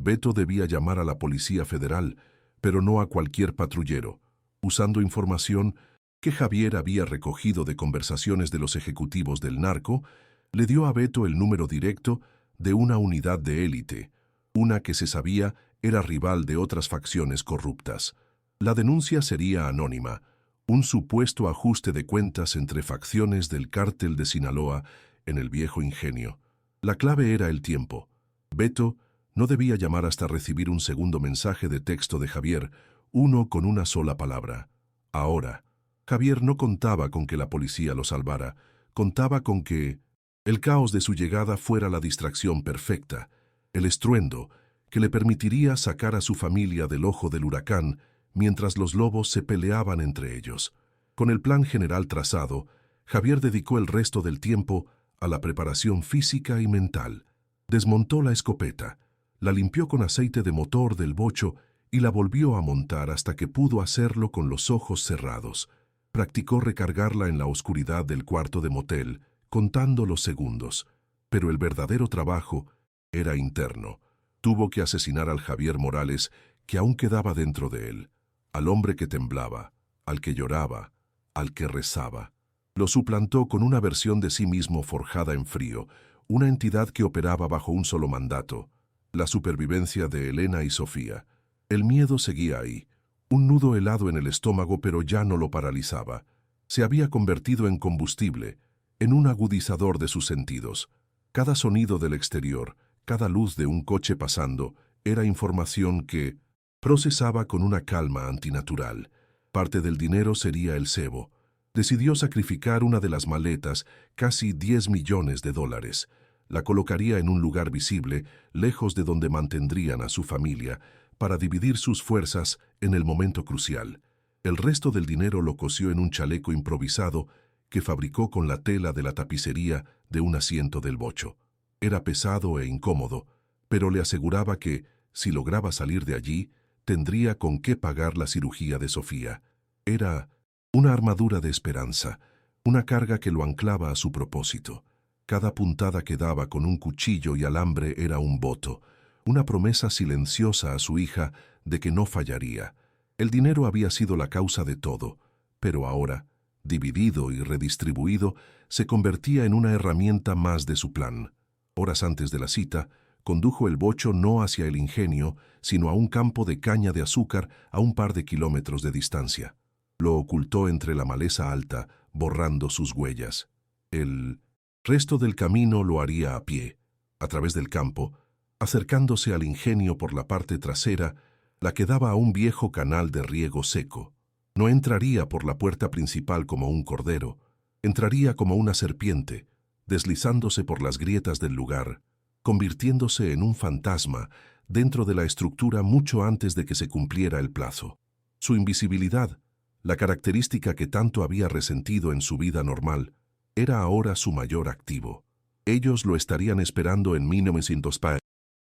S1: Beto debía llamar a la Policía Federal, pero no a cualquier patrullero, usando información que Javier había recogido de conversaciones de los ejecutivos del narco. Le dio a Beto el número directo de una unidad de élite, una que se sabía era rival de otras facciones corruptas. La denuncia sería anónima, un supuesto ajuste de cuentas entre facciones del cártel de Sinaloa en el viejo ingenio. La clave era el tiempo. Beto no debía llamar hasta recibir un segundo mensaje de texto de Javier, uno con una sola palabra. Ahora. Javier no contaba con que la policía lo salvara, contaba con que el caos de su llegada fuera la distracción perfecta, el estruendo que le permitiría sacar a su familia del ojo del huracán mientras los lobos se peleaban entre ellos. Con el plan general trazado, Javier dedicó el resto del tiempo a la preparación física y mental. Desmontó la escopeta, la limpió con aceite de motor del bocho y la volvió a montar hasta que pudo hacerlo con los ojos cerrados. Practicó recargarla en la oscuridad del cuarto de motel, contando los segundos. Pero el verdadero trabajo era interno. Tuvo que asesinar al Javier Morales que aún quedaba dentro de él, al hombre que temblaba, al que lloraba, al que rezaba. Lo suplantó con una versión de sí mismo forjada en frío, una entidad que operaba bajo un solo mandato, la supervivencia de Elena y Sofía. El miedo seguía ahí, un nudo helado en el estómago, pero ya no lo paralizaba. Se había convertido en combustible, en un agudizador de sus sentidos. Cada sonido del exterior, cada luz de un coche pasando, era información que procesaba con una calma antinatural. Parte del dinero sería el cebo. Decidió sacrificar una de las maletas, casi 10 millones de dólares. La colocaría en un lugar visible, lejos de donde mantendrían a su familia, para dividir sus fuerzas en el momento crucial. El resto del dinero lo cosió en un chaleco improvisado que fabricó con la tela de la tapicería de un asiento del bocho. Era pesado e incómodo, pero le aseguraba que, si lograba salir de allí, tendría con qué pagar la cirugía de Sofía. Era una armadura de esperanza, una carga que lo anclaba a su propósito. Cada puntada que daba con un cuchillo y alambre era un voto, una promesa silenciosa a su hija de que no fallaría. El dinero había sido la causa de todo, pero ahora, dividido y redistribuido, se convertía en una herramienta más de su plan. Horas antes de la cita, condujo el bocho no hacia el ingenio, sino a un campo de caña de azúcar a un par de kilómetros de distancia. Lo ocultó entre la maleza alta, borrando sus huellas. El resto del camino lo haría a pie, a través del campo, acercándose al ingenio por la parte trasera, la que daba a un viejo canal de riego seco. No entraría por la puerta principal como un cordero, entraría como una serpiente, deslizándose por las grietas del lugar, convirtiéndose en un fantasma dentro de la estructura mucho antes de que se cumpliera el plazo. Su invisibilidad, la característica que tanto había resentido en su vida normal, era ahora su mayor activo. Ellos lo estarían esperando en 1900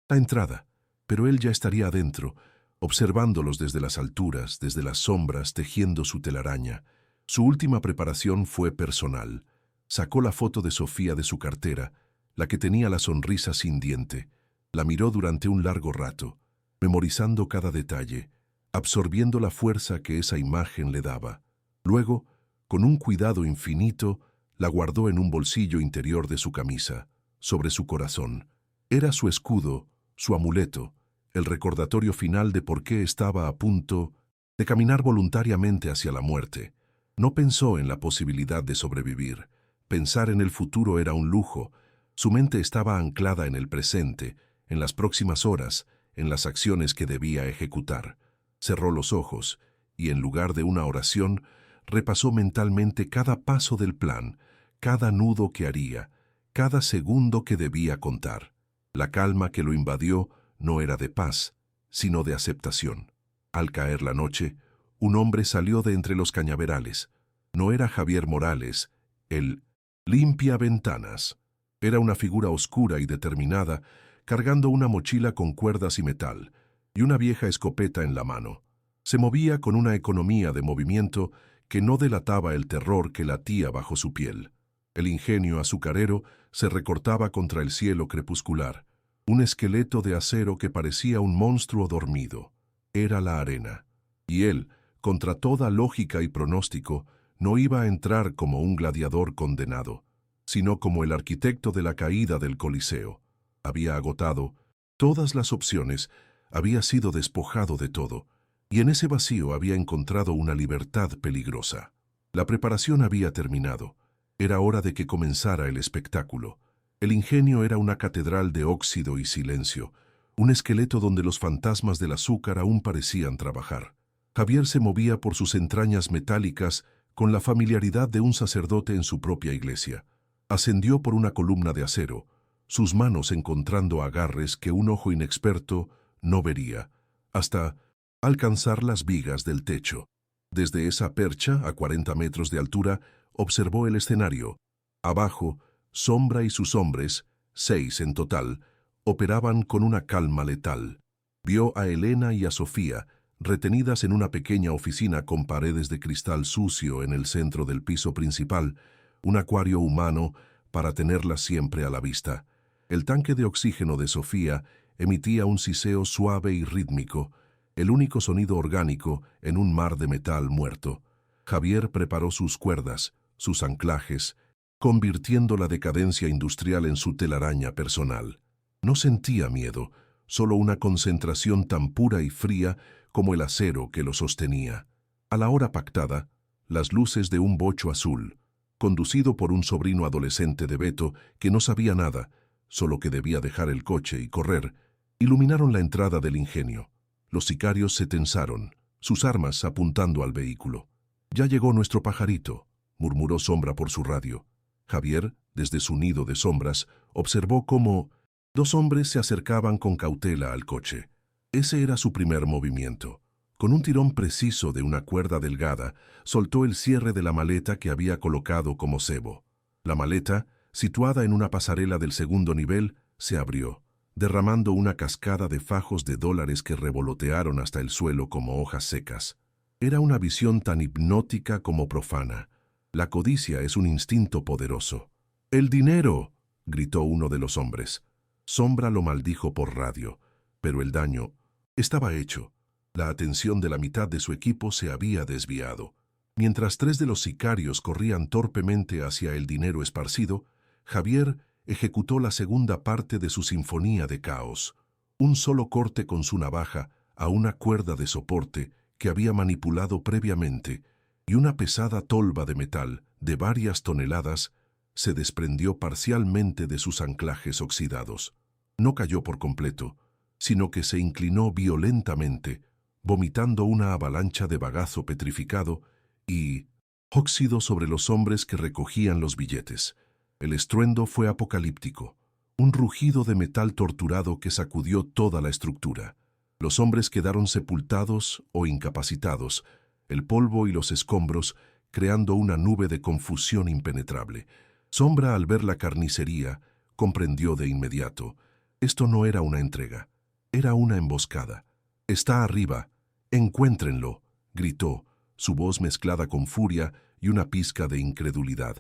S1: la entrada, pero él ya estaría adentro, observándolos desde las alturas, desde las sombras, tejiendo su telaraña. Su última preparación fue personal. Sacó la foto de Sofía de su cartera, la que tenía la sonrisa sin diente. La miró durante un largo rato, memorizando cada detalle, absorbiendo la fuerza que esa imagen le daba. Luego, con un cuidado infinito, la guardó en un bolsillo interior de su camisa, sobre su corazón. Era su escudo, su amuleto, el recordatorio final de por qué estaba a punto de caminar voluntariamente hacia la muerte. No pensó en la posibilidad de sobrevivir. Pensar en el futuro era un lujo. Su mente estaba anclada en el presente, en las próximas horas, en las acciones que debía ejecutar. Cerró los ojos y, en lugar de una oración, repasó mentalmente cada paso del plan, cada nudo que haría, cada segundo que debía contar. La calma que lo invadió no era de paz, sino de aceptación. Al caer la noche, un hombre salió de entre los cañaverales. No era Javier Morales, el limpia ventanas. Era una figura oscura y determinada, cargando una mochila con cuerdas y metal, y una vieja escopeta en la mano. Se movía con una economía de movimiento que no delataba el terror que latía bajo su piel. El ingenio azucarero se recortaba contra el cielo crepuscular. un esqueleto de acero que parecía un monstruo dormido. Era la arena. Y él, contra toda lógica y pronóstico, no iba a entrar como un gladiador condenado, sino como el arquitecto de la caída del Coliseo. Había agotado todas las opciones, había sido despojado de todo, y en ese vacío había encontrado una libertad peligrosa. La preparación había terminado. Era hora de que comenzara el espectáculo. El ingenio era una catedral de óxido y silencio, un esqueleto donde los fantasmas del azúcar aún parecían trabajar. Javier se movía por sus entrañas metálicas con la familiaridad de un sacerdote en su propia iglesia. Ascendió por una columna de acero, sus manos encontrando agarres que un ojo inexperto no vería, hasta alcanzar las vigas del techo. Desde esa percha, a 40 metros de altura, observó el escenario. Abajo, Sombra y sus hombres, 6 en total, operaban con una calma letal. Vio a Elena y a Sofía, retenidas en una pequeña oficina con paredes de cristal sucio en el centro del piso principal, un acuario humano para tenerlas siempre a la vista. El tanque de oxígeno de Sofía emitía un siseo suave y rítmico, el único sonido orgánico en un mar de metal muerto. Javier preparó sus cuerdas, sus anclajes, convirtiendo la decadencia industrial en su telaraña personal. No sentía miedo, solo una concentración tan pura y fría como el acero que lo sostenía. A la hora pactada, las luces de un bocho azul, conducido por un sobrino adolescente de Beto que no sabía nada, solo que debía dejar el coche y correr, iluminaron la entrada del ingenio. Los sicarios se tensaron, sus armas apuntando al vehículo. «Ya llegó nuestro pajarito», murmuró Sombra por su radio. Javier, desde su nido de sombras, observó cómo 2 hombres se acercaban con cautela al coche. Ese era su primer movimiento. Con un tirón preciso de una cuerda delgada, soltó el cierre de la maleta que había colocado como cebo. La maleta, situada en una pasarela del segundo nivel, se abrió, derramando una cascada de fajos de dólares que revolotearon hasta el suelo como hojas secas. Era una visión tan hipnótica como profana. La codicia es un instinto poderoso. «¡El dinero!», gritó uno de los hombres. Sombra lo maldijo por radio, pero el daño estaba hecho. La atención de la mitad de su equipo se había desviado. Mientras 3 de los sicarios corrían torpemente hacia el dinero esparcido, Javier ejecutó la segunda parte de su sinfonía de caos. Un solo corte con su navaja a una cuerda de soporte que había manipulado previamente, y una pesada tolva de metal de varias toneladas se desprendió parcialmente de sus anclajes oxidados. No cayó por completo, sino que se inclinó violentamente, vomitando una avalancha de bagazo petrificado y óxido sobre los hombres que recogían los billetes. El estruendo fue apocalíptico, un rugido de metal torturado que sacudió toda la estructura. Los hombres quedaron sepultados o incapacitados, el polvo y los escombros creando una nube de confusión impenetrable. Sombra, al ver la carnicería, comprendió de inmediato. Esto no era una entrega, era una emboscada. «Está arriba, encuéntrenlo», gritó, su voz mezclada con furia y una pizca de incredulidad.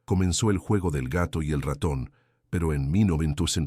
S1: Comenzó el juego del gato y el ratón, pero en 1900,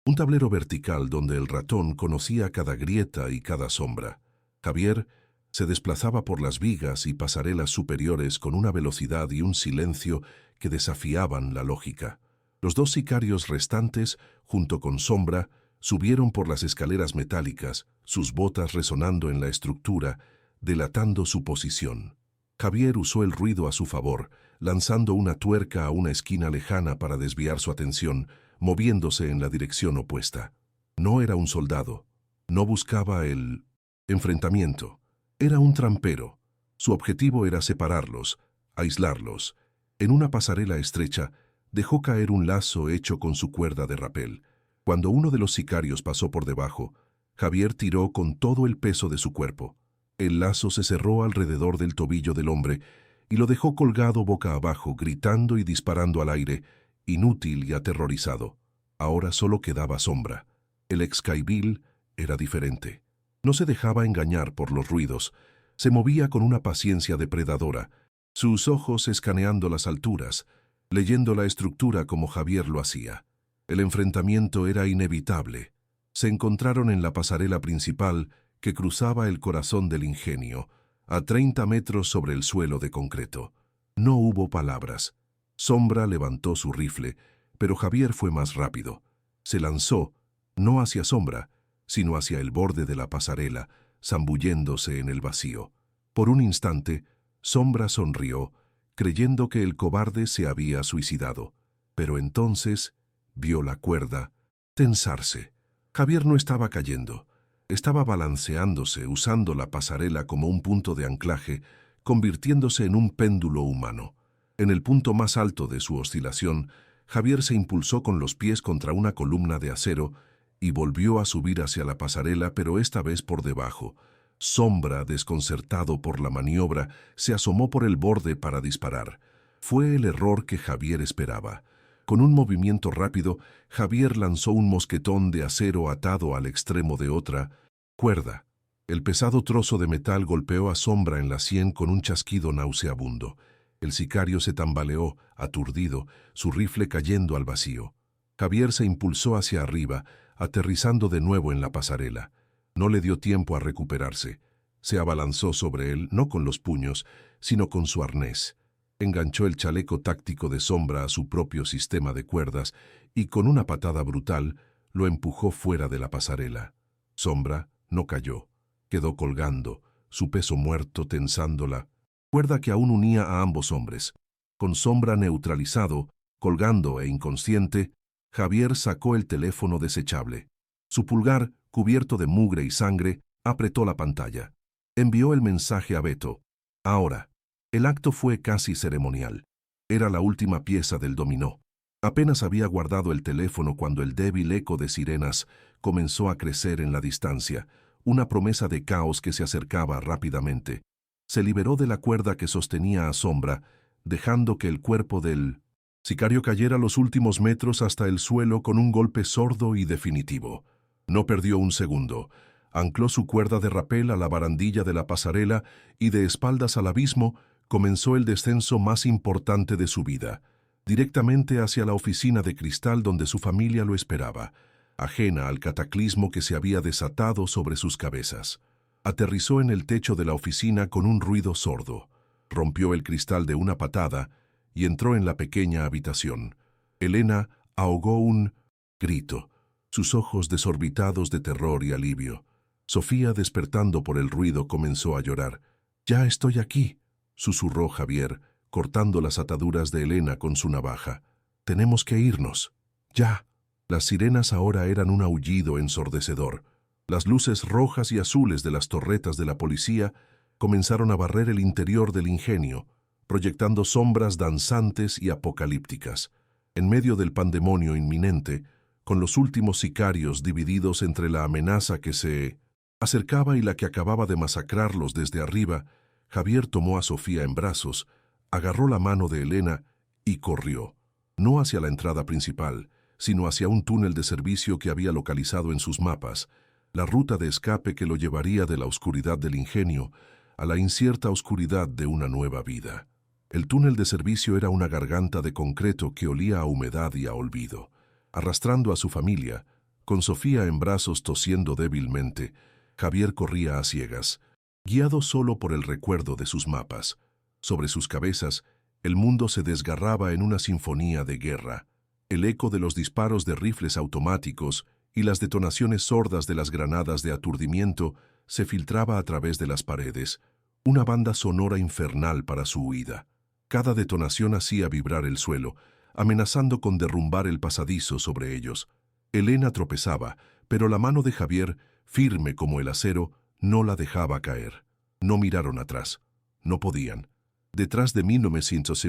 S1: un tablero vertical donde el ratón conocía cada grieta y cada sombra. Javier se desplazaba por las vigas y pasarelas superiores con una velocidad y un silencio que desafiaban la lógica. Los 2 sicarios restantes, junto con Sombra, subieron por las escaleras metálicas, sus botas resonando en la estructura, delatando su posición. Javier usó el ruido a su favor, lanzando una tuerca a una esquina lejana para desviar su atención, moviéndose en la dirección opuesta. No era un soldado, no buscaba el enfrentamiento. Era un trampero. Su objetivo era separarlos, aislarlos. En una pasarela estrecha, dejó caer un lazo hecho con su cuerda de rapel. Cuando uno de los sicarios pasó por debajo, Javier tiró con todo el peso de su cuerpo. El lazo se cerró alrededor del tobillo del hombre y lo dejó colgado boca abajo, gritando y disparando al aire, inútil y aterrorizado. Ahora solo quedaba Sombra. El ex-caibil era diferente. No se dejaba engañar por los ruidos. Se movía con una paciencia depredadora, sus ojos escaneando las alturas, leyendo la estructura como Javier lo hacía. El enfrentamiento era inevitable. Se encontraron en la pasarela principal que cruzaba el corazón del ingenio, a 30 metros sobre el suelo de concreto. No hubo palabras. Sombra levantó su rifle, pero Javier fue más rápido. Se lanzó, no hacia Sombra, sino hacia el borde de la pasarela, zambulléndose en el vacío. Por un instante, Sombra sonrió, creyendo que el cobarde se había suicidado. Pero entonces vio la cuerda tensarse. Javier no estaba cayendo. Estaba balanceándose, usando la pasarela como un punto de anclaje, convirtiéndose en un péndulo humano. En el punto más alto de su oscilación, Javier se impulsó con los pies contra una columna de acero y volvió a subir hacia la pasarela, pero esta vez por debajo. Sombra, desconcertado por la maniobra, se asomó por el borde para disparar. Fue el error que Javier esperaba. Con un movimiento rápido, Javier lanzó un mosquetón de acero atado al extremo de otra cuerda. El pesado trozo de metal golpeó a Sombra en la sien con un chasquido nauseabundo. El sicario se tambaleó, aturdido, su rifle cayendo al vacío. Javier se impulsó hacia arriba, aterrizando de nuevo en la pasarela. No le dio tiempo a recuperarse. Se abalanzó sobre él, no con los puños, sino con su arnés. Enganchó el chaleco táctico de Sombra a su propio sistema de cuerdas y con una patada brutal lo empujó fuera de la pasarela. Sombra no cayó. Quedó colgando, su peso muerto tensando la cuerda que aún unía a ambos hombres. Con Sombra neutralizado, colgando e inconsciente, Javier sacó el teléfono desechable. Su pulgar, cubierto de mugre y sangre, apretó la pantalla. Envió el mensaje a Beto. Ahora. El acto fue casi ceremonial. Era la última pieza del dominó. Apenas había guardado el teléfono cuando el débil eco de sirenas comenzó a crecer en la distancia, una promesa de caos que se acercaba rápidamente. Se liberó de la cuerda que sostenía a Sombra, dejando que el cuerpo del sicario cayera los últimos metros hasta el suelo con un golpe sordo y definitivo. No perdió un segundo. Ancló su cuerda de rapel a la barandilla de la pasarela y de espaldas al abismo comenzó el descenso más importante de su vida, directamente hacia la oficina de cristal donde su familia lo esperaba, ajena al cataclismo que se había desatado sobre sus cabezas. Aterrizó en el techo de la oficina con un ruido sordo, rompió el cristal de una patada y entró en la pequeña habitación. Elena ahogó un grito, sus ojos desorbitados de terror y alivio. Sofía, despertando por el ruido, comenzó a llorar. «Ya estoy aquí», susurró Javier, cortando las ataduras de Elena con su navaja. «Tenemos que irnos. Ya». Las sirenas ahora eran un aullido ensordecedor. Las luces rojas y azules de las torretas de la policía comenzaron a barrer el interior del ingenio, proyectando sombras danzantes y apocalípticas. En medio del pandemonio inminente, con los últimos sicarios divididos entre la amenaza que se acercaba y la que acababa de masacrarlos desde arriba, Javier tomó a Sofía en brazos, agarró la mano de Elena y corrió, no hacia la entrada principal, sino hacia un túnel de servicio que había localizado en sus mapas, la ruta de escape que lo llevaría de la oscuridad del ingenio a la incierta oscuridad de una nueva vida. El túnel de servicio era una garganta de concreto que olía a humedad y a olvido. Arrastrando a su familia, con Sofía en brazos tosiendo débilmente, Javier corría a ciegas, guiado solo por el recuerdo de sus mapas. Sobre sus cabezas, el mundo se desgarraba en una sinfonía de guerra. El eco de los disparos de rifles automáticos y las detonaciones sordas de las granadas de aturdimiento se filtraba a través de las paredes, una banda sonora infernal para su huida. Cada detonación hacía vibrar el suelo, amenazando con derrumbar el pasadizo sobre ellos. Elena tropezaba, pero la mano de Javier, firme como el acero, no la dejaba caer. No miraron atrás. No podían. Detrás de 1900,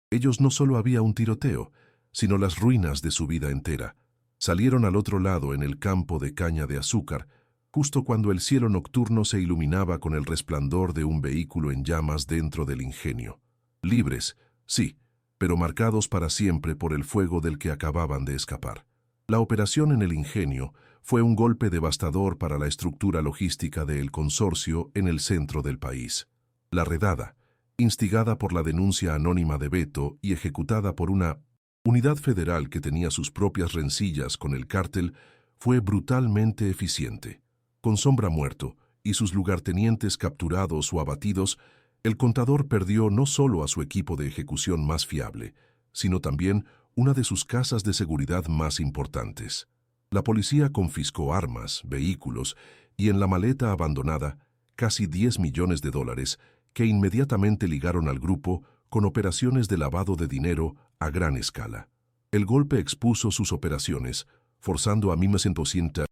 S1: ellos no solo había un tiroteo, sino las ruinas de su vida entera. Salieron al otro lado en el campo de caña de azúcar, justo cuando el cielo nocturno se iluminaba con el resplandor de un vehículo en llamas dentro del ingenio. Libres, sí, pero marcados para siempre por el fuego del que acababan de escapar. La operación en el ingenio fue un golpe devastador para la estructura logística del consorcio en el centro del país. La redada, instigada por la denuncia anónima de Beto y ejecutada por una unidad federal que tenía sus propias rencillas con el cártel, fue brutalmente eficiente. Con Sombra muerto y sus lugartenientes capturados o abatidos, el contador perdió no solo a su equipo de ejecución más fiable, sino también una de sus casas de seguridad más importantes. La policía confiscó armas, vehículos y en la maleta abandonada casi 10 millones de dólares que inmediatamente ligaron al grupo con operaciones de lavado de dinero a gran escala. El golpe expuso sus operaciones, forzando a 1900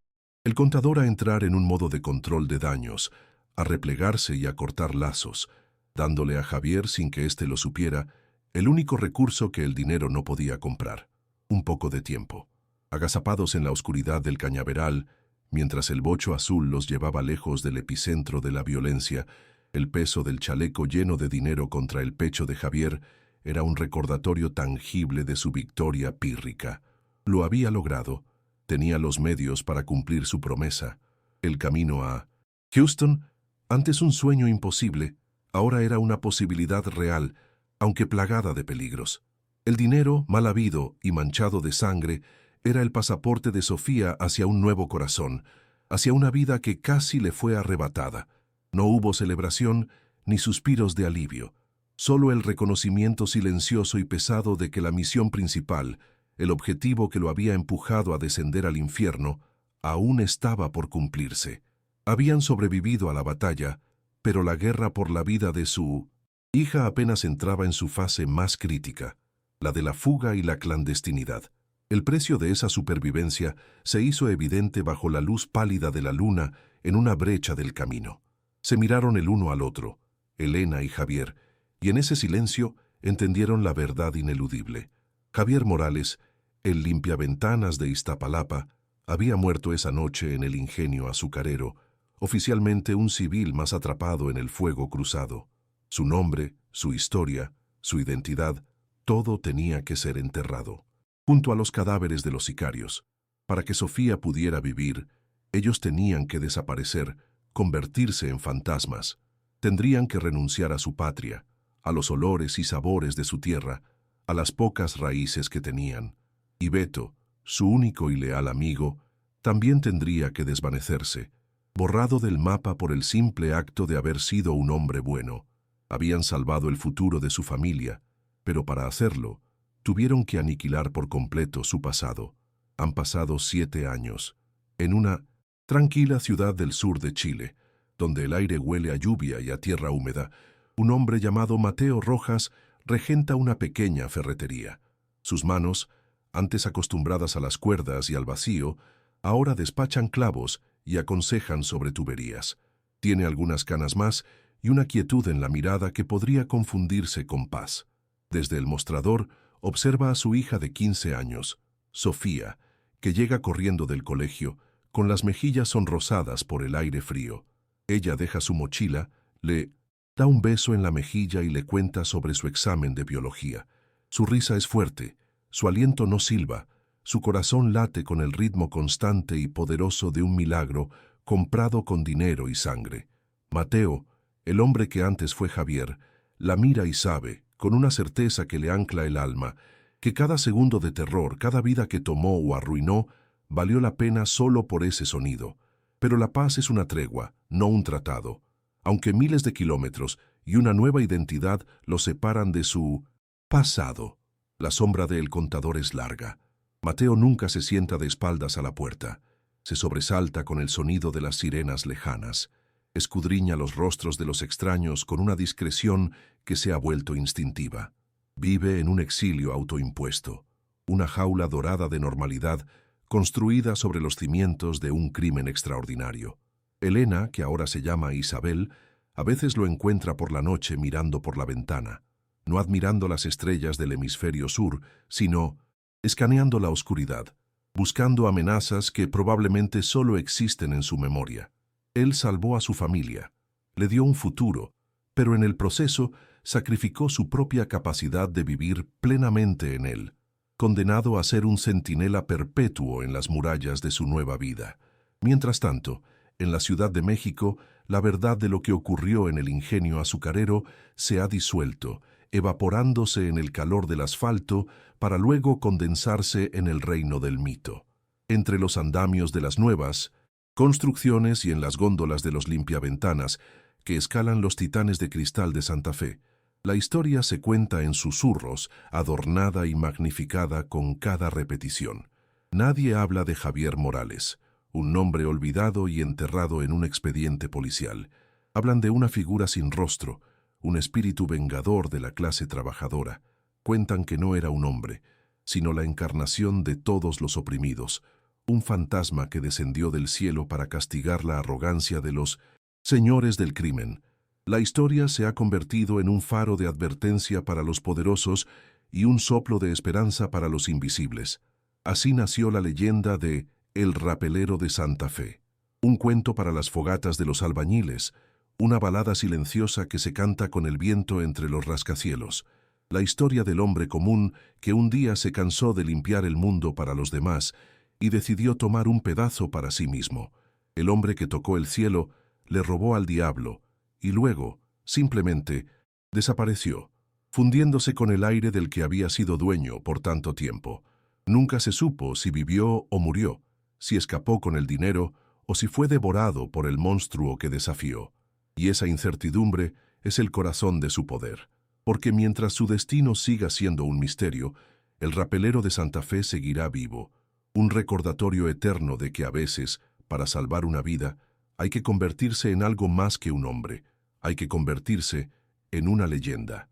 S1: el contador a entrar en un modo de control de daños, a replegarse y a cortar lazos, dándole a Javier, sin que éste lo supiera, el único recurso que el dinero no podía comprar: un poco de tiempo. Agazapados en la oscuridad del cañaveral, mientras el bocho azul los llevaba lejos del epicentro de la violencia, el peso del chaleco lleno de dinero contra el pecho de Javier era un recordatorio tangible de su victoria pírrica. Lo había logrado. Tenía los medios para cumplir su promesa. El camino a Houston, antes un sueño imposible, ahora era una posibilidad real, aunque plagada de peligros. El dinero, mal habido y manchado de sangre, era el pasaporte de Sofía hacia un nuevo corazón, hacia una vida que casi le fue arrebatada. No hubo celebración ni suspiros de alivio, solo el reconocimiento silencioso y pesado de que la misión principal, el objetivo que lo había empujado a descender al infierno, aún estaba por cumplirse. Habían sobrevivido a la batalla, pero la guerra por la vida de su hija apenas entraba en su fase más crítica, la de la fuga y la clandestinidad. El precio de esa supervivencia se hizo evidente bajo la luz pálida de la luna en una brecha del camino. Se miraron el uno al otro, Elena y Javier, y en ese silencio entendieron la verdad ineludible. Javier Morales, el limpiaventanas de Iztapalapa, había muerto esa noche en el ingenio azucarero, oficialmente un civil más atrapado en el fuego cruzado. Su nombre, su historia, su identidad, todo tenía que ser enterrado, junto a los cadáveres de los sicarios. Para que Sofía pudiera vivir, ellos tenían que desaparecer, convertirse en fantasmas. Tendrían que renunciar a su patria, a los olores y sabores de su tierra, a las pocas raíces que tenían. Y Beto, su único y leal amigo, también tendría que desvanecerse, borrado del mapa por el simple acto de haber sido un hombre bueno. Habían salvado el futuro de su familia, pero para hacerlo, tuvieron que aniquilar por completo su pasado. Han pasado 7 años, en una tranquila ciudad del sur de Chile, donde el aire huele a lluvia y a tierra húmeda. Un hombre llamado Mateo Rojas regenta una pequeña ferretería. Sus manos, antes acostumbradas a las cuerdas y al vacío, ahora despachan clavos y aconsejan sobre tuberías. Tiene algunas canas más y una quietud en la mirada que podría confundirse con paz. Desde el mostrador observa a su hija de 15 años, Sofía, que llega corriendo del colegio, con las mejillas sonrosadas por el aire frío. Ella deja su mochila, le da un beso en la mejilla y le cuenta sobre su examen de biología. Su risa es fuerte, su aliento no silba, su corazón late con el ritmo constante y poderoso de un milagro comprado con dinero y sangre. Mateo, el hombre que antes fue Javier, la mira y sabe, con una certeza que le ancla el alma, que cada segundo de terror, cada vida que tomó o arruinó, valió la pena solo por ese sonido. Pero la paz es una tregua, no un tratado. Aunque miles de kilómetros y una nueva identidad lo separan de su pasado, la sombra del contador es larga. Mateo nunca se sienta de espaldas a la puerta. Se sobresalta con el sonido de las sirenas lejanas. Escudriña los rostros de los extraños con una discreción que se ha vuelto instintiva. Vive en un exilio autoimpuesto, una jaula dorada de normalidad construida sobre los cimientos de un crimen extraordinario. Elena, que ahora se llama Isabel, a veces lo encuentra por la noche mirando por la ventana, no admirando las estrellas del hemisferio sur, sino escaneando la oscuridad, buscando amenazas que probablemente solo existen en su memoria. Él salvó a su familia, le dio un futuro, pero en el proceso sacrificó su propia capacidad de vivir plenamente en él, condenado a ser un centinela perpetuo en las murallas de su nueva vida. Mientras tanto, en la Ciudad de México, la verdad de lo que ocurrió en el ingenio azucarero se ha disuelto, evaporándose en el calor del asfalto para luego condensarse en el reino del mito. entre los andamios de las nuevas construcciones y en las góndolas de los limpiaventanas que escalan los titanes de cristal de Santa Fe. La historia se cuenta en susurros, adornada y magnificada con cada repetición. Nadie habla de Javier Morales, un nombre olvidado y enterrado en un expediente policial. Hablan de una figura sin rostro, un espíritu vengador de la clase trabajadora. Cuentan que no era un hombre, sino la encarnación de todos los oprimidos, un fantasma que descendió del cielo para castigar la arrogancia de los señores del crimen. La historia se ha convertido en un faro de advertencia para los poderosos y un soplo de esperanza para los invisibles. Así nació la leyenda de El Rapelero de Santa Fe, un cuento para las fogatas de los albañiles, una balada silenciosa que se canta con el viento entre los rascacielos. La historia del hombre común que un día se cansó de limpiar el mundo para los demás y decidió tomar un pedazo para sí mismo. El hombre que tocó el cielo le robó al diablo y luego, simplemente, desapareció, fundiéndose con el aire del que había sido dueño por tanto tiempo. Nunca se supo si vivió o murió, si escapó con el dinero o si fue devorado por el monstruo que desafió. Y esa incertidumbre es el corazón de su poder, porque mientras su destino siga siendo un misterio, el rapelero de Santa Fe seguirá vivo, un recordatorio eterno de que a veces, para salvar una vida, hay que convertirse en algo más que un hombre, hay que convertirse en una leyenda.